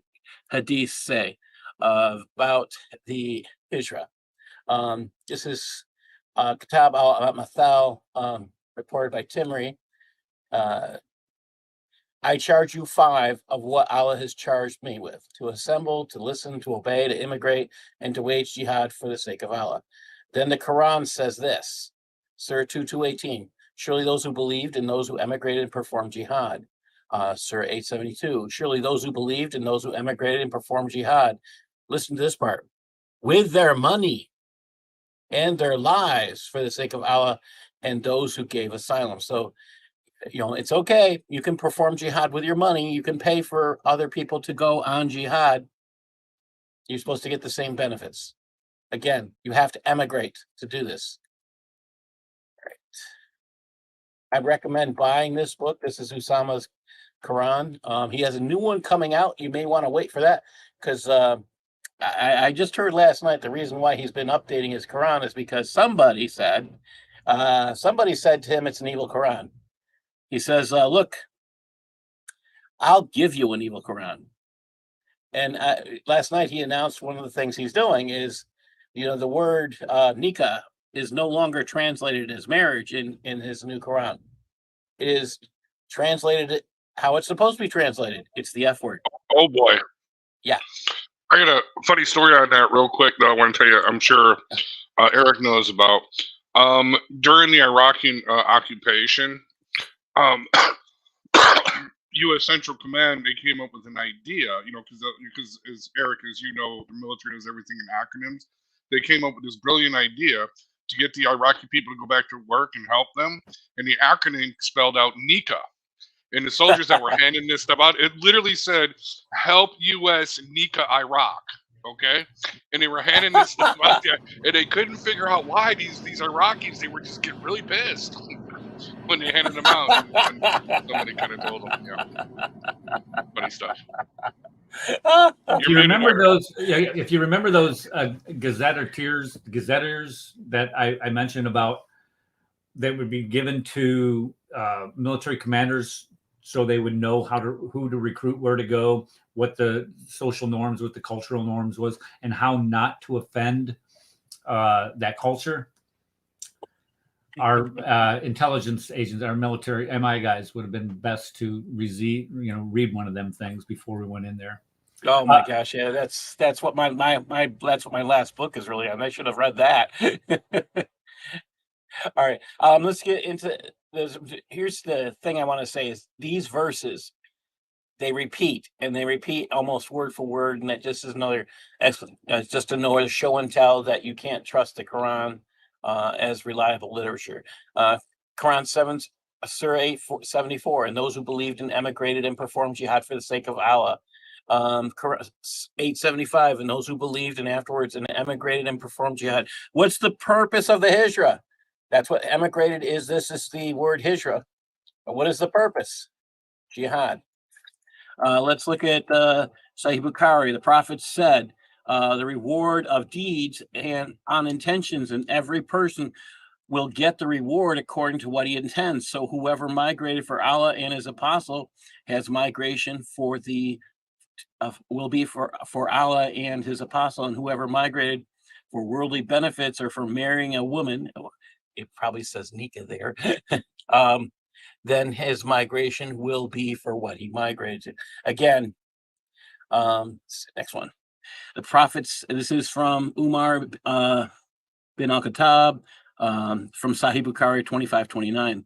hadiths say about the Hijra. This is Kitab al-Mathal, reported by Timri. I charge you 5 of what Allah has charged me with: to assemble, to listen, to obey, to immigrate, and to wage jihad for the sake of Allah. Then the Quran says this, Surah 2:18, surely those who believed and those who emigrated and performed jihad. Surah 8:72, surely those who believed and those who emigrated and performed jihad. Listen to this part: with their money and their lives for the sake of Allah and those who gave asylum. So, it's okay. You can perform jihad with your money. You can pay for other people to go on jihad. You're supposed to get the same benefits. Again, you have to emigrate to do this. Right. I recommend buying this book. This is Usama's Quran. He has a new one coming out. You may want to wait for that because I just heard last night the reason why he's been updating his Quran is because somebody said to him it's an evil Quran. He says, look, I'll give you an evil Quran. And last night he announced one of the things he's doing is, the word nikah is no longer translated as marriage in his new Quran. It is translated how it's supposed to be translated. It's the F word. Oh boy. Yeah. I got a funny story on that real quick that I want to tell you. I'm sure Eric knows about. During the Iraqi occupation, U.S. Central Command, they came up with an idea, because as Eric, as you know, the military does everything in acronyms. They came up with this brilliant idea to get the Iraqi people to go back to work and help them. And the acronym spelled out NICA. And the soldiers that were handing this stuff out, it literally said, help U.S. NICA Iraq. Okay? And they were handing this stuff out there, and they couldn't figure out why these Iraqis, they were just getting really pissed when they handed them out. And somebody kind of told them, funny stuff. If you remember those gazetters that I mentioned about, that would be given to military commanders so they would know who to recruit, where to go, what the social norms, what the cultural norms was, and how not to offend that culture. Our intelligence agents, our military MI guys would have been best to read one of them things before we went in there. Oh my gosh, yeah, that's what my that's what my last book is really on. I should have read that. All right, let's get into this. Here's the thing I want to say is these verses, they repeat almost word for word, and that just is another just another show and tell that you can't trust the Quran as reliable literature. Quran 7, Surah 874, and those who believed and emigrated and performed jihad for the sake of Allah. 875, and those who believed and afterwards and emigrated and performed jihad. What's the purpose of the hijrah? That's what emigrated is. This is the word hijrah. But what is the purpose? Jihad. Let's look at Sahih Bukhari. The Prophet said, the reward of deeds and on intentions, and every person will get the reward according to what he intends. So whoever migrated for Allah and his apostle has migration for the will be for Allah and his apostle, and whoever migrated for worldly benefits or for marrying a woman, it probably says Nika there, then his migration will be for what he migrated to. Again, next one. The prophets, this is from Umar bin al-Khattab, from Sahih Bukhari 2529.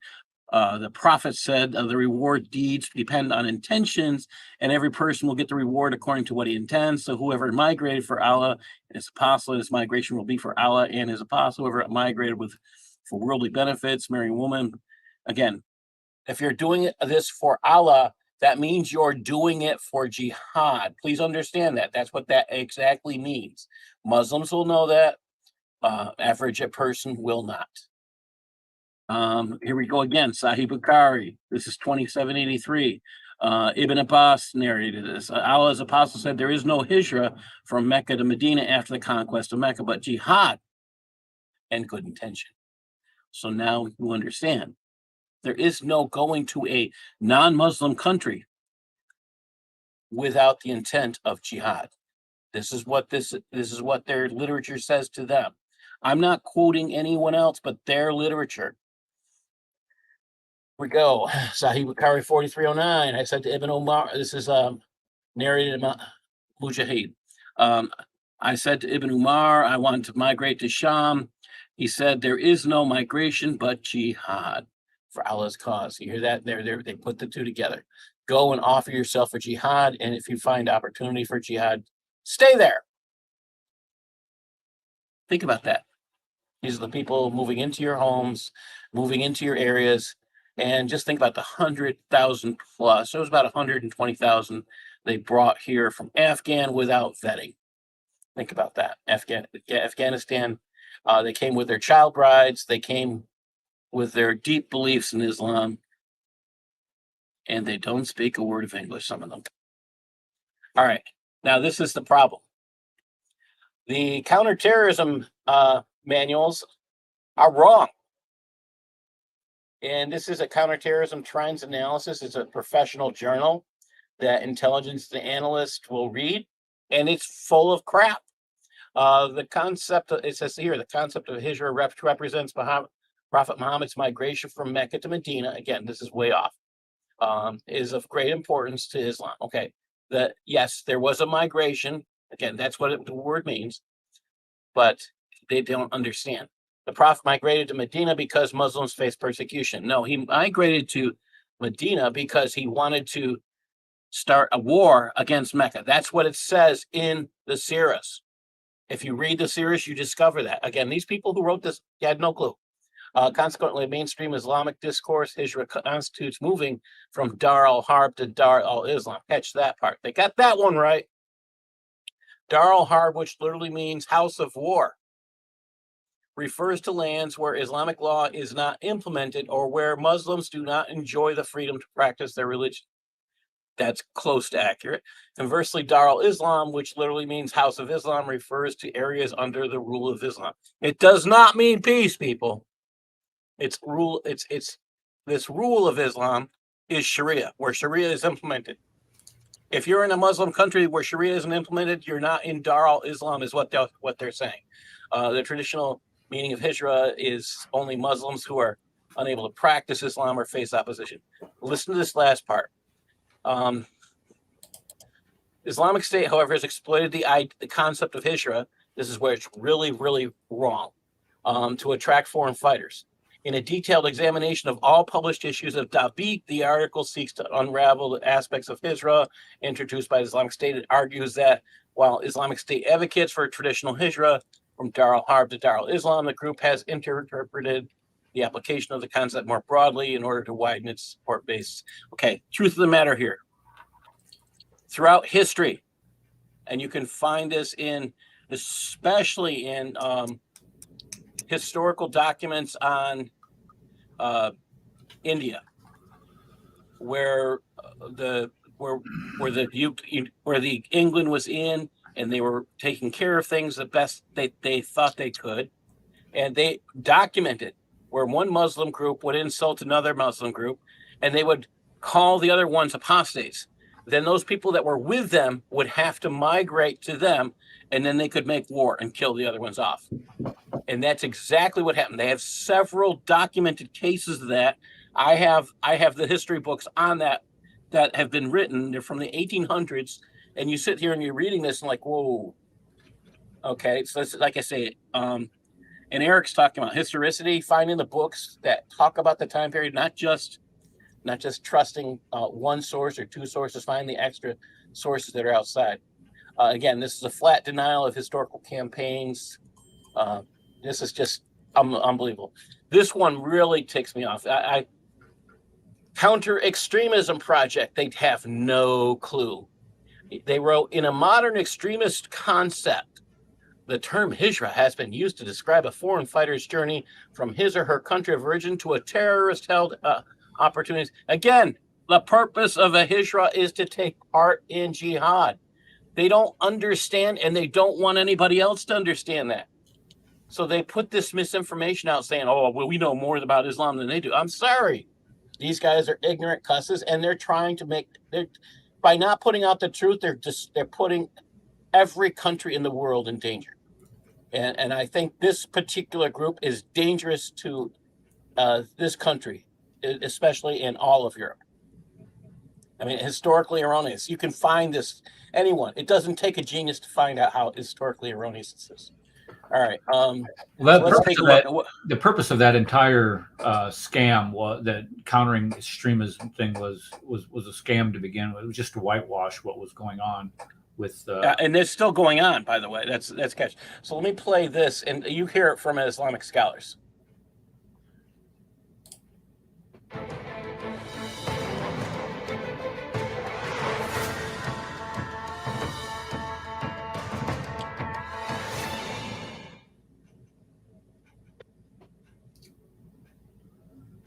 The prophet said the reward deeds depend on intentions, and every person will get the reward according to what he intends. So whoever migrated for Allah and his apostle, his migration will be for Allah and his apostle. Whoever migrated for worldly benefits, marrying a woman. Again, if you're doing this for Allah, that means you're doing it for jihad. Please understand that. That's what that exactly means. Muslims will know that. Average person will not. Here we go again. Sahih Bukhari. This is 2783. Ibn Abbas narrated this. Allah's apostle said, there is no hijrah from Mecca to Medina after the conquest of Mecca, but jihad and good intention. So now you understand. There is no going to a non-Muslim country without the intent of jihad. This is what their literature says to them. I'm not quoting anyone else, but their literature. We go. Sahih Bukhari 4309. I said to Ibn Umar, this is narrated by Mujahid. I said to Ibn Umar, I want to migrate to Sham. He said, there is no migration but jihad for Allah's cause. You hear that? They put the two together. Go and offer yourself for jihad, and if you find opportunity for jihad, stay there. Think about that. These are the people moving into your homes, moving into your areas, and just think about the 100,000 plus. So it was about 120,000 they brought here from Afghan without vetting. Think about that. Afghanistan, they came with their child brides. They came with their deep beliefs in Islam, and they don't speak a word of English, some of them. All right. Now, this is the problem. The counterterrorism manuals are wrong. And this is a counterterrorism trends analysis. It's a professional journal that intelligence analysts will read, and it's full of crap. The concept, it says here, the concept of hijrah represents Prophet Muhammad's migration from Mecca to Medina. Again, this is way off. Is of great importance to Islam. Okay, yes, there was a migration. Again, that's what the word means, but they don't understand. The Prophet migrated to Medina because Muslims face persecution. No, he migrated to Medina because he wanted to start a war against Mecca. That's what it says in the Seerahs. If you read the Seerahs, you discover that. Again, these people who wrote this had no clue. Consequently, mainstream Islamic discourse, hijrah constitutes moving from Dar al-Harb to Dar al-Islam. Catch that part. They got that one right. Dar al-Harb, which literally means house of war, refers to lands where Islamic law is not implemented or where Muslims do not enjoy the freedom to practice their religion. That's close to accurate. Conversely, Dar al-Islam, which literally means house of Islam, refers to areas under the rule of Islam. It does not mean peace, people. This rule of Islam is Sharia, where Sharia is implemented. If you're in a Muslim country where Sharia isn't implemented, you're not in Dar al-Islam, is what they're saying. The traditional meaning of hijrah is only Muslims who are unable to practice Islam or face opposition. Listen to this last part. Islamic State, however, has exploited the concept of hijrah. This is where it's really, really wrong, to attract foreign fighters. In a detailed examination of all published issues of Dabiq, the article seeks to unravel the aspects of Hijra introduced by the Islamic State. It argues that while Islamic State advocates for traditional Hijra from Dar al-Harb to Dar al-Islam, the group has interpreted the application of the concept more broadly in order to widen its support base. Okay, truth of the matter here. Throughout history, and you can find this especially in historical documents on India, where the England was in, and they were taking care of things the best they thought they could, and they documented where one Muslim group would insult another Muslim group, and they would call the other ones apostates. Then those people that were with them would have to migrate to them, and then they could make war and kill the other ones off. And that's exactly what happened. They have several documented cases of that. I have the history books on that have been written. They're from the 1800s, and you sit here and you're reading this and like, whoa. Okay, so it's like I say, and Eric's talking about historicity, finding the books that talk about the time period, not just trusting one source or two sources, find the extra sources that are outside. Again, this is a flat denial of historical campaigns. This is just unbelievable. This one really ticks me off. I Counter Extremism Project, they have no clue. They wrote, in a modern extremist concept, the term Hijra has been used to describe a foreign fighter's journey from his or her country of origin to a terrorist-held opportunities. Again, the purpose of a Hijra is to take part in jihad. They don't understand, and they don't want anybody else to understand that. So they put this misinformation out saying, oh, well, we know more about Islam than they do. I'm sorry. These guys are ignorant cusses, and they're trying to by not putting out the truth, they're putting every country in the world in danger. And I think this particular group is dangerous to this country, especially in all of Europe. I mean, historically erroneous. You can find this, anyone. It doesn't take a genius to find out how historically erroneous this is. All right. Well, so let's take a look at the purpose of that entire scam was that countering extremism thing was a scam to begin with. It was just to whitewash what was going on with. And it's still going on, by the way. That's catch. So let me play this, and you hear it from Islamic scholars.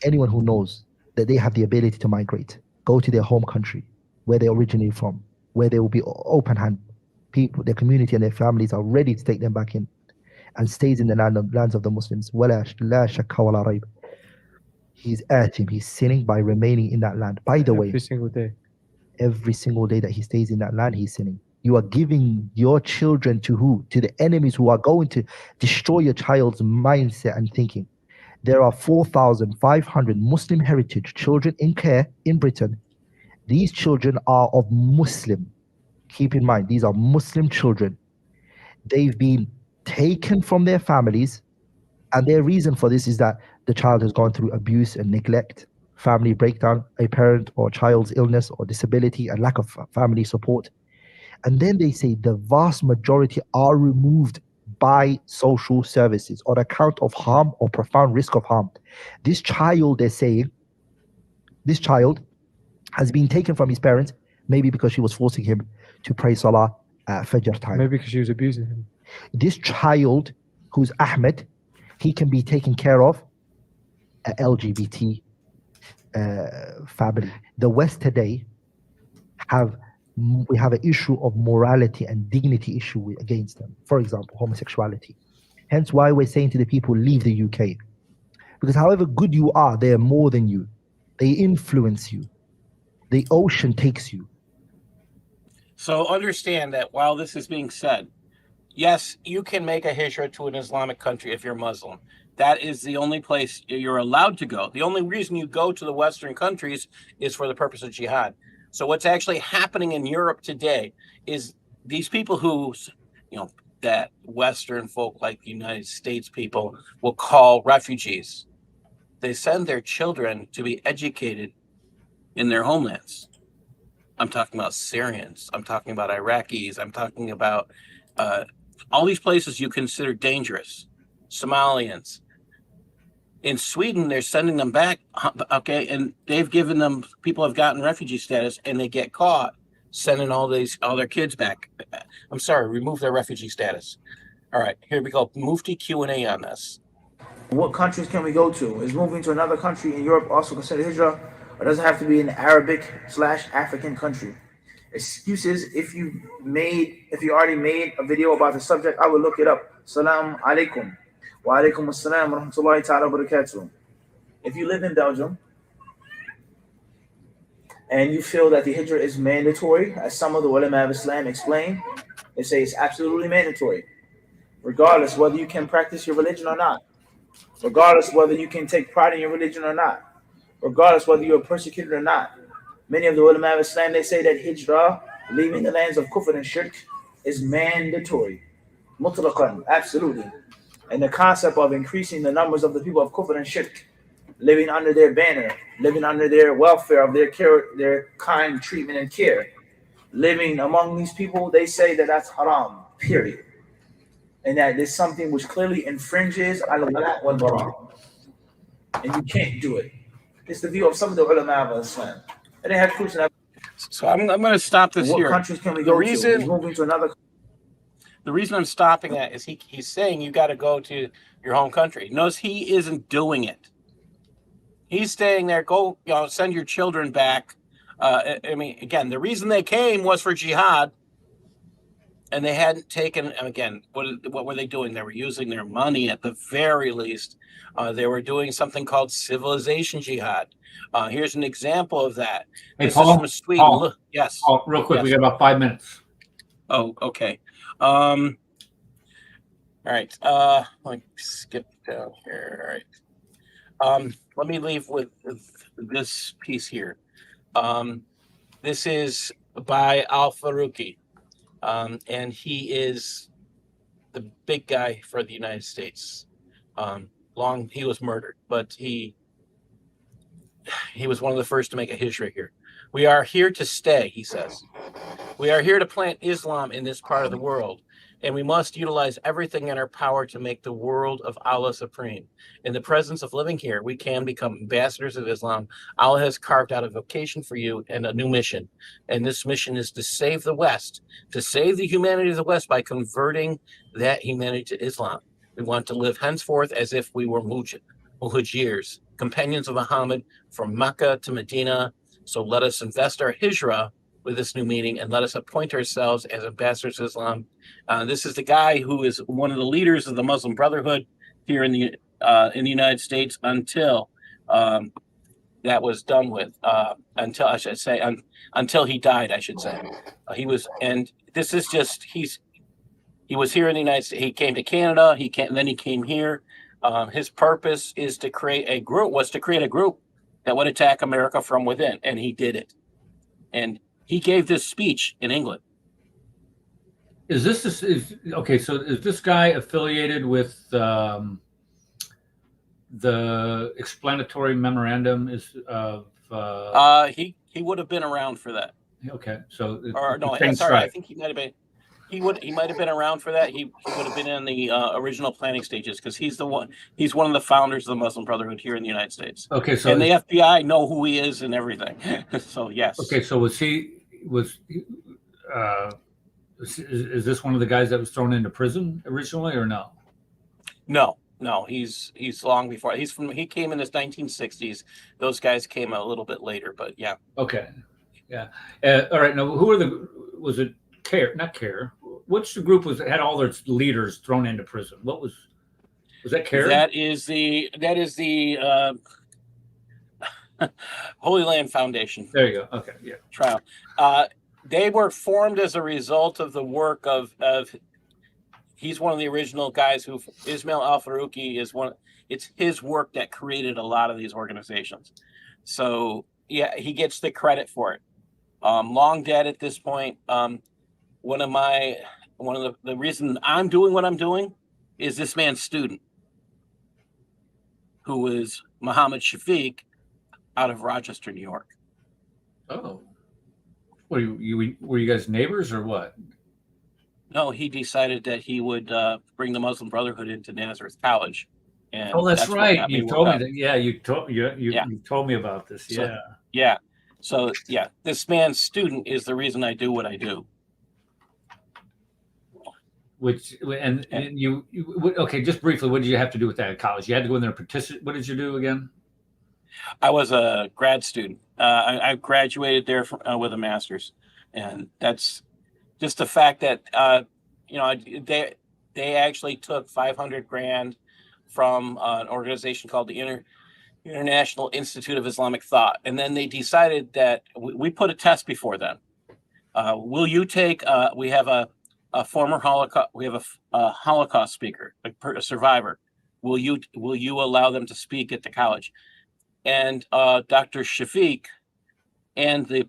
Anyone who knows that they have the ability to migrate, go to their home country, where they originate from, where they will be open hand, people, their community and their families are ready to take them back in, and stays in the lands of the Muslims. He's atim, he's sinning by remaining in that land. By the way, every single day that he stays in that land, he's sinning. You are giving your children to who? To the enemies who are going to destroy your child's mindset and thinking. There are 4,500 Muslim heritage children in care in Britain. These children are of Muslim. Keep in mind, these are Muslim children. They've been taken from their families, and their reason for this is that the child has gone through abuse and neglect, family breakdown, a parent or child's illness or disability, and lack of family support. And then they say the vast majority are removed by social services on account of harm or profound risk of harm. This child, they're saying, this child has been taken from his parents, maybe because she was forcing him to pray Salah at Fajr time. Maybe because she was abusing him. This child, who's Ahmed, he can be taken care of at LGBT family. The West today we have an issue of morality and dignity issue against them. For example, homosexuality. Hence why we're saying to the people, leave the UK. Because however good you are, they are more than you. They influence you. The ocean takes you. So understand that while this is being said, yes, you can make a hijra to an Islamic country if you're Muslim. That is the only place you're allowed to go. The only reason you go to the Western countries is for the purpose of jihad. So what's actually happening in Europe today is these people who, that Western folk like the United States people will call refugees. they send their children to be educated in their homelands. I'm talking about Syrians. I'm talking about Iraqis. I'm talking about all these places you consider dangerous. Somalians. In Sweden, they're sending them back, okay, and they've given them, people have gotten refugee status, and they get caught sending all their kids back. I'm sorry, remove their refugee status. All right, here we go. Mufti Q&A on this. What countries can we go to? Is moving to another country in Europe also considered hijrah, or does it have to be an Arabic/African country? Excuses, if you already made a video about the subject, I will look it up. Salam alaikum. Wa alaikum assalam wa rahmatullahi ta'ala wa barakatuh. If you live in Belgium and you feel that the hijrah is mandatory, as some of the ulama of Islam explain, they say it's absolutely mandatory, regardless whether you can practice your religion or not, regardless whether you can take pride in your religion or not, regardless whether you're persecuted or not. Many of the ulama of Islam, they say that hijrah, leaving the lands of kufr and shirk, is mandatory. Mutlaqan, absolutely. And the concept of increasing the numbers of the people of kufr and shirk, living under their banner, living under their welfare of their care, their kind treatment and care, living among these people, they say that that's haram, period. And that is something which clearly infringes al-wala wal-bara. And you can't do it. It's the view of some of the ulama of Islam. And they have proofs. So I'm going to stop this what here. What countries can we go to? He's moving to another. The reason I'm stopping that is he's saying you got to go to your home country. Notice he isn't doing it. He's staying there. Go, send your children back. I mean, again, the reason they came was for jihad, and they hadn't taken. Again, what were they doing? They were using their money at the very least. They were doing something called civilization jihad. Here's an example of that. Hey, this Paul, is from Sweden. Paul, yes. Paul, real quick, yes. We got about 5 minutes. Oh, okay. All right. Let me skip down here. All right. Let me leave with this piece here. This is by Al-Faruqi, and he is the big guy for the United States. He was murdered, but he was one of the first to make a hijrah here. We are here to stay, he says. We are here to plant Islam in this part of the world, and we must utilize everything in our power to make the world of Allah supreme. In the presence of living here, we can become ambassadors of Islam. Allah has carved out a vocation for you and a new mission. And this mission is to save the West, to save the humanity of the West by converting that humanity to Islam. We want to live henceforth as if we were muhajirs, companions of Muhammad from Mecca to Medina. So let us invest our hijrah with this new meeting, and let us appoint ourselves as ambassadors of Islam. This is the guy who is one of the leaders of the Muslim Brotherhood here in the United States until that was done with. Until he died, I should say. And this is just he was here in the United States. He came to Canada. Then he came here. His purpose is to create a group. That would attack America from within, and he did it. And he gave this speech in England. So is this guy affiliated with the explanatory memorandum? He would have been around for that. Okay, so I think he might have been. He might have been around for that. He would have been in the original planning stages because he's one of the founders of the Muslim Brotherhood here in the United States. Okay, so and the FBI know who he is and everything. So yes. Okay, so is this one of the guys that was thrown into prison originally, or no? No, he's long before. He came in the 1960s. Those guys came a little bit later, but yeah. Okay, yeah. All right. Now, was it CARE? Not CARE. Which group had all their leaders thrown into prison? Was that CARE? That is the Holy Land Foundation. There you go. Okay, yeah. Trial. They were formed as a result of the work of he's one of the original guys who Ismail Al-Faruqi is one. It's his work that created a lot of these organizations. So yeah, he gets the credit for it. Long dead at this point. One of the reason I'm doing what I'm doing is this man's student, who is Muhammad Shafiq out of Rochester, New York. Oh, were you guys neighbors or what? No, he decided that he would bring the Muslim Brotherhood into Nazareth College. And Oh, that's what right. got me You worked told me up. that. Yeah, you told me about this. So, Yeah. yeah. So, yeah, this man's student is the reason I do what I do. Okay, just briefly, what did you have to do with that at college? You had to go in there and participate. What did you do again? I was a grad student. I graduated there with a master's, and that's just the fact that they actually took $500,000 from an organization called the International Institute of Islamic Thought, and then they decided that we put a test before them. Will you take? We have a former Holocaust. We have a Holocaust speaker, a survivor. Will you allow them to speak at the college? And Dr. Shafiq and the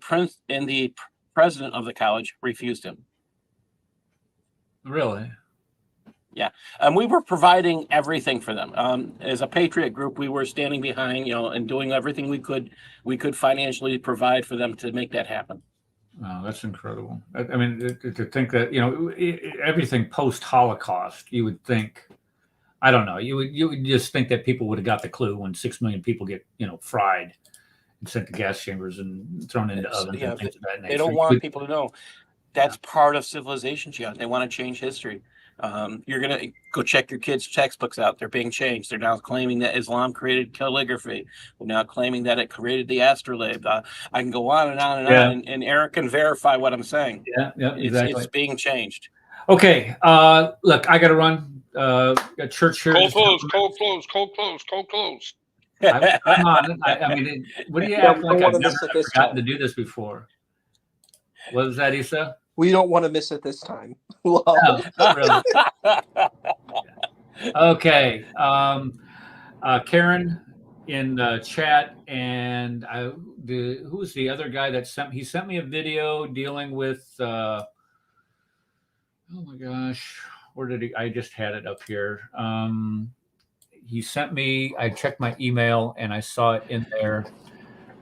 president of the college refused him. Really? Yeah, and we were providing everything for them. As a patriot group, we were standing behind, and doing everything we could financially provide for them to make that happen. Oh, that's incredible. I mean, to think that everything post-Holocaust, you would think. I don't know. You would just think that people would have got the clue when 6 million people get fried and sent to gas chambers and thrown into ovens and things of that nature. They don't want people to know. That's part of civilization, John. They want to change history. You're going to go check your kids' textbooks out. They're being changed. They're now claiming that Islam created calligraphy. They're now claiming that it created the astrolabe. I can go on and on and on, and Eric can verify what I'm saying. Yeah, exactly. It's being changed. Okay, look, I got to run. Got church here. Cold close. I'm on it. I mean, what do you act like? I've never forgotten to do this before. What was that, Issa? We don't want to miss it this time. No, really. Okay. Karen in the chat, and who was the other guy that sent me a video dealing with oh my gosh, where did he? I just had it up here. He sent me. I checked my email and I saw it in there.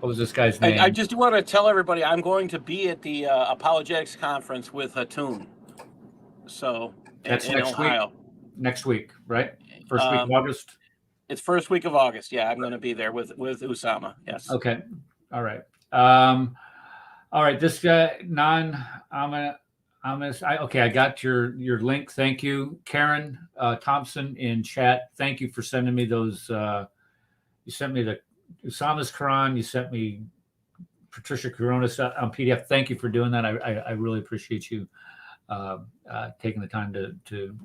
What was this guy's name? I just want to tell everybody I'm going to be at the apologetics conference with Hatun. So that's in next Ohio. week. Next week, right? First week of August. It's first week of August. Yeah, I'm going to be there with Usama. Yes. Okay. All right. All right. This guy, okay, I got your link. Thank you, Karen Thompson in chat. Thank you for sending me those. You sent me the Usama's Quran. You sent me Patricia Corona's on PDF. Thank you for doing that. I really appreciate you taking the time to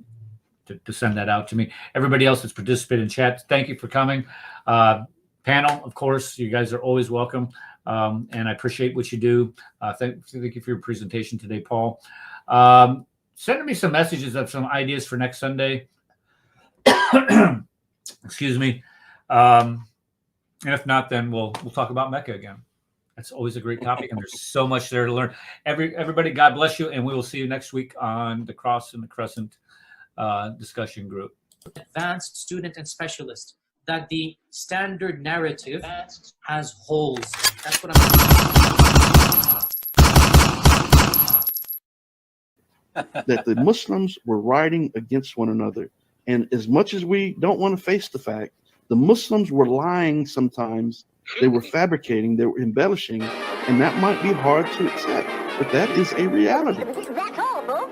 send that out to me. Everybody else that's participated in chat, thank you for coming. Panel, of course, you guys are always welcome, and I appreciate what you do. Thank you for your presentation today, Paul. Send me some messages of some ideas for next Sunday. Excuse me. And if not, then we'll talk about Mecca again. That's always a great topic, and there's so much there to learn. Everybody, God bless you, and we will see you next week on the Cross and the Crescent discussion group. Advanced student and specialist, that the standard narrative has holes. That's what that the Muslims were rioting against one another. And as much as we don't want to face the fact, the Muslims were lying sometimes. They were fabricating, they were embellishing, and that might be hard to accept, but that is a reality.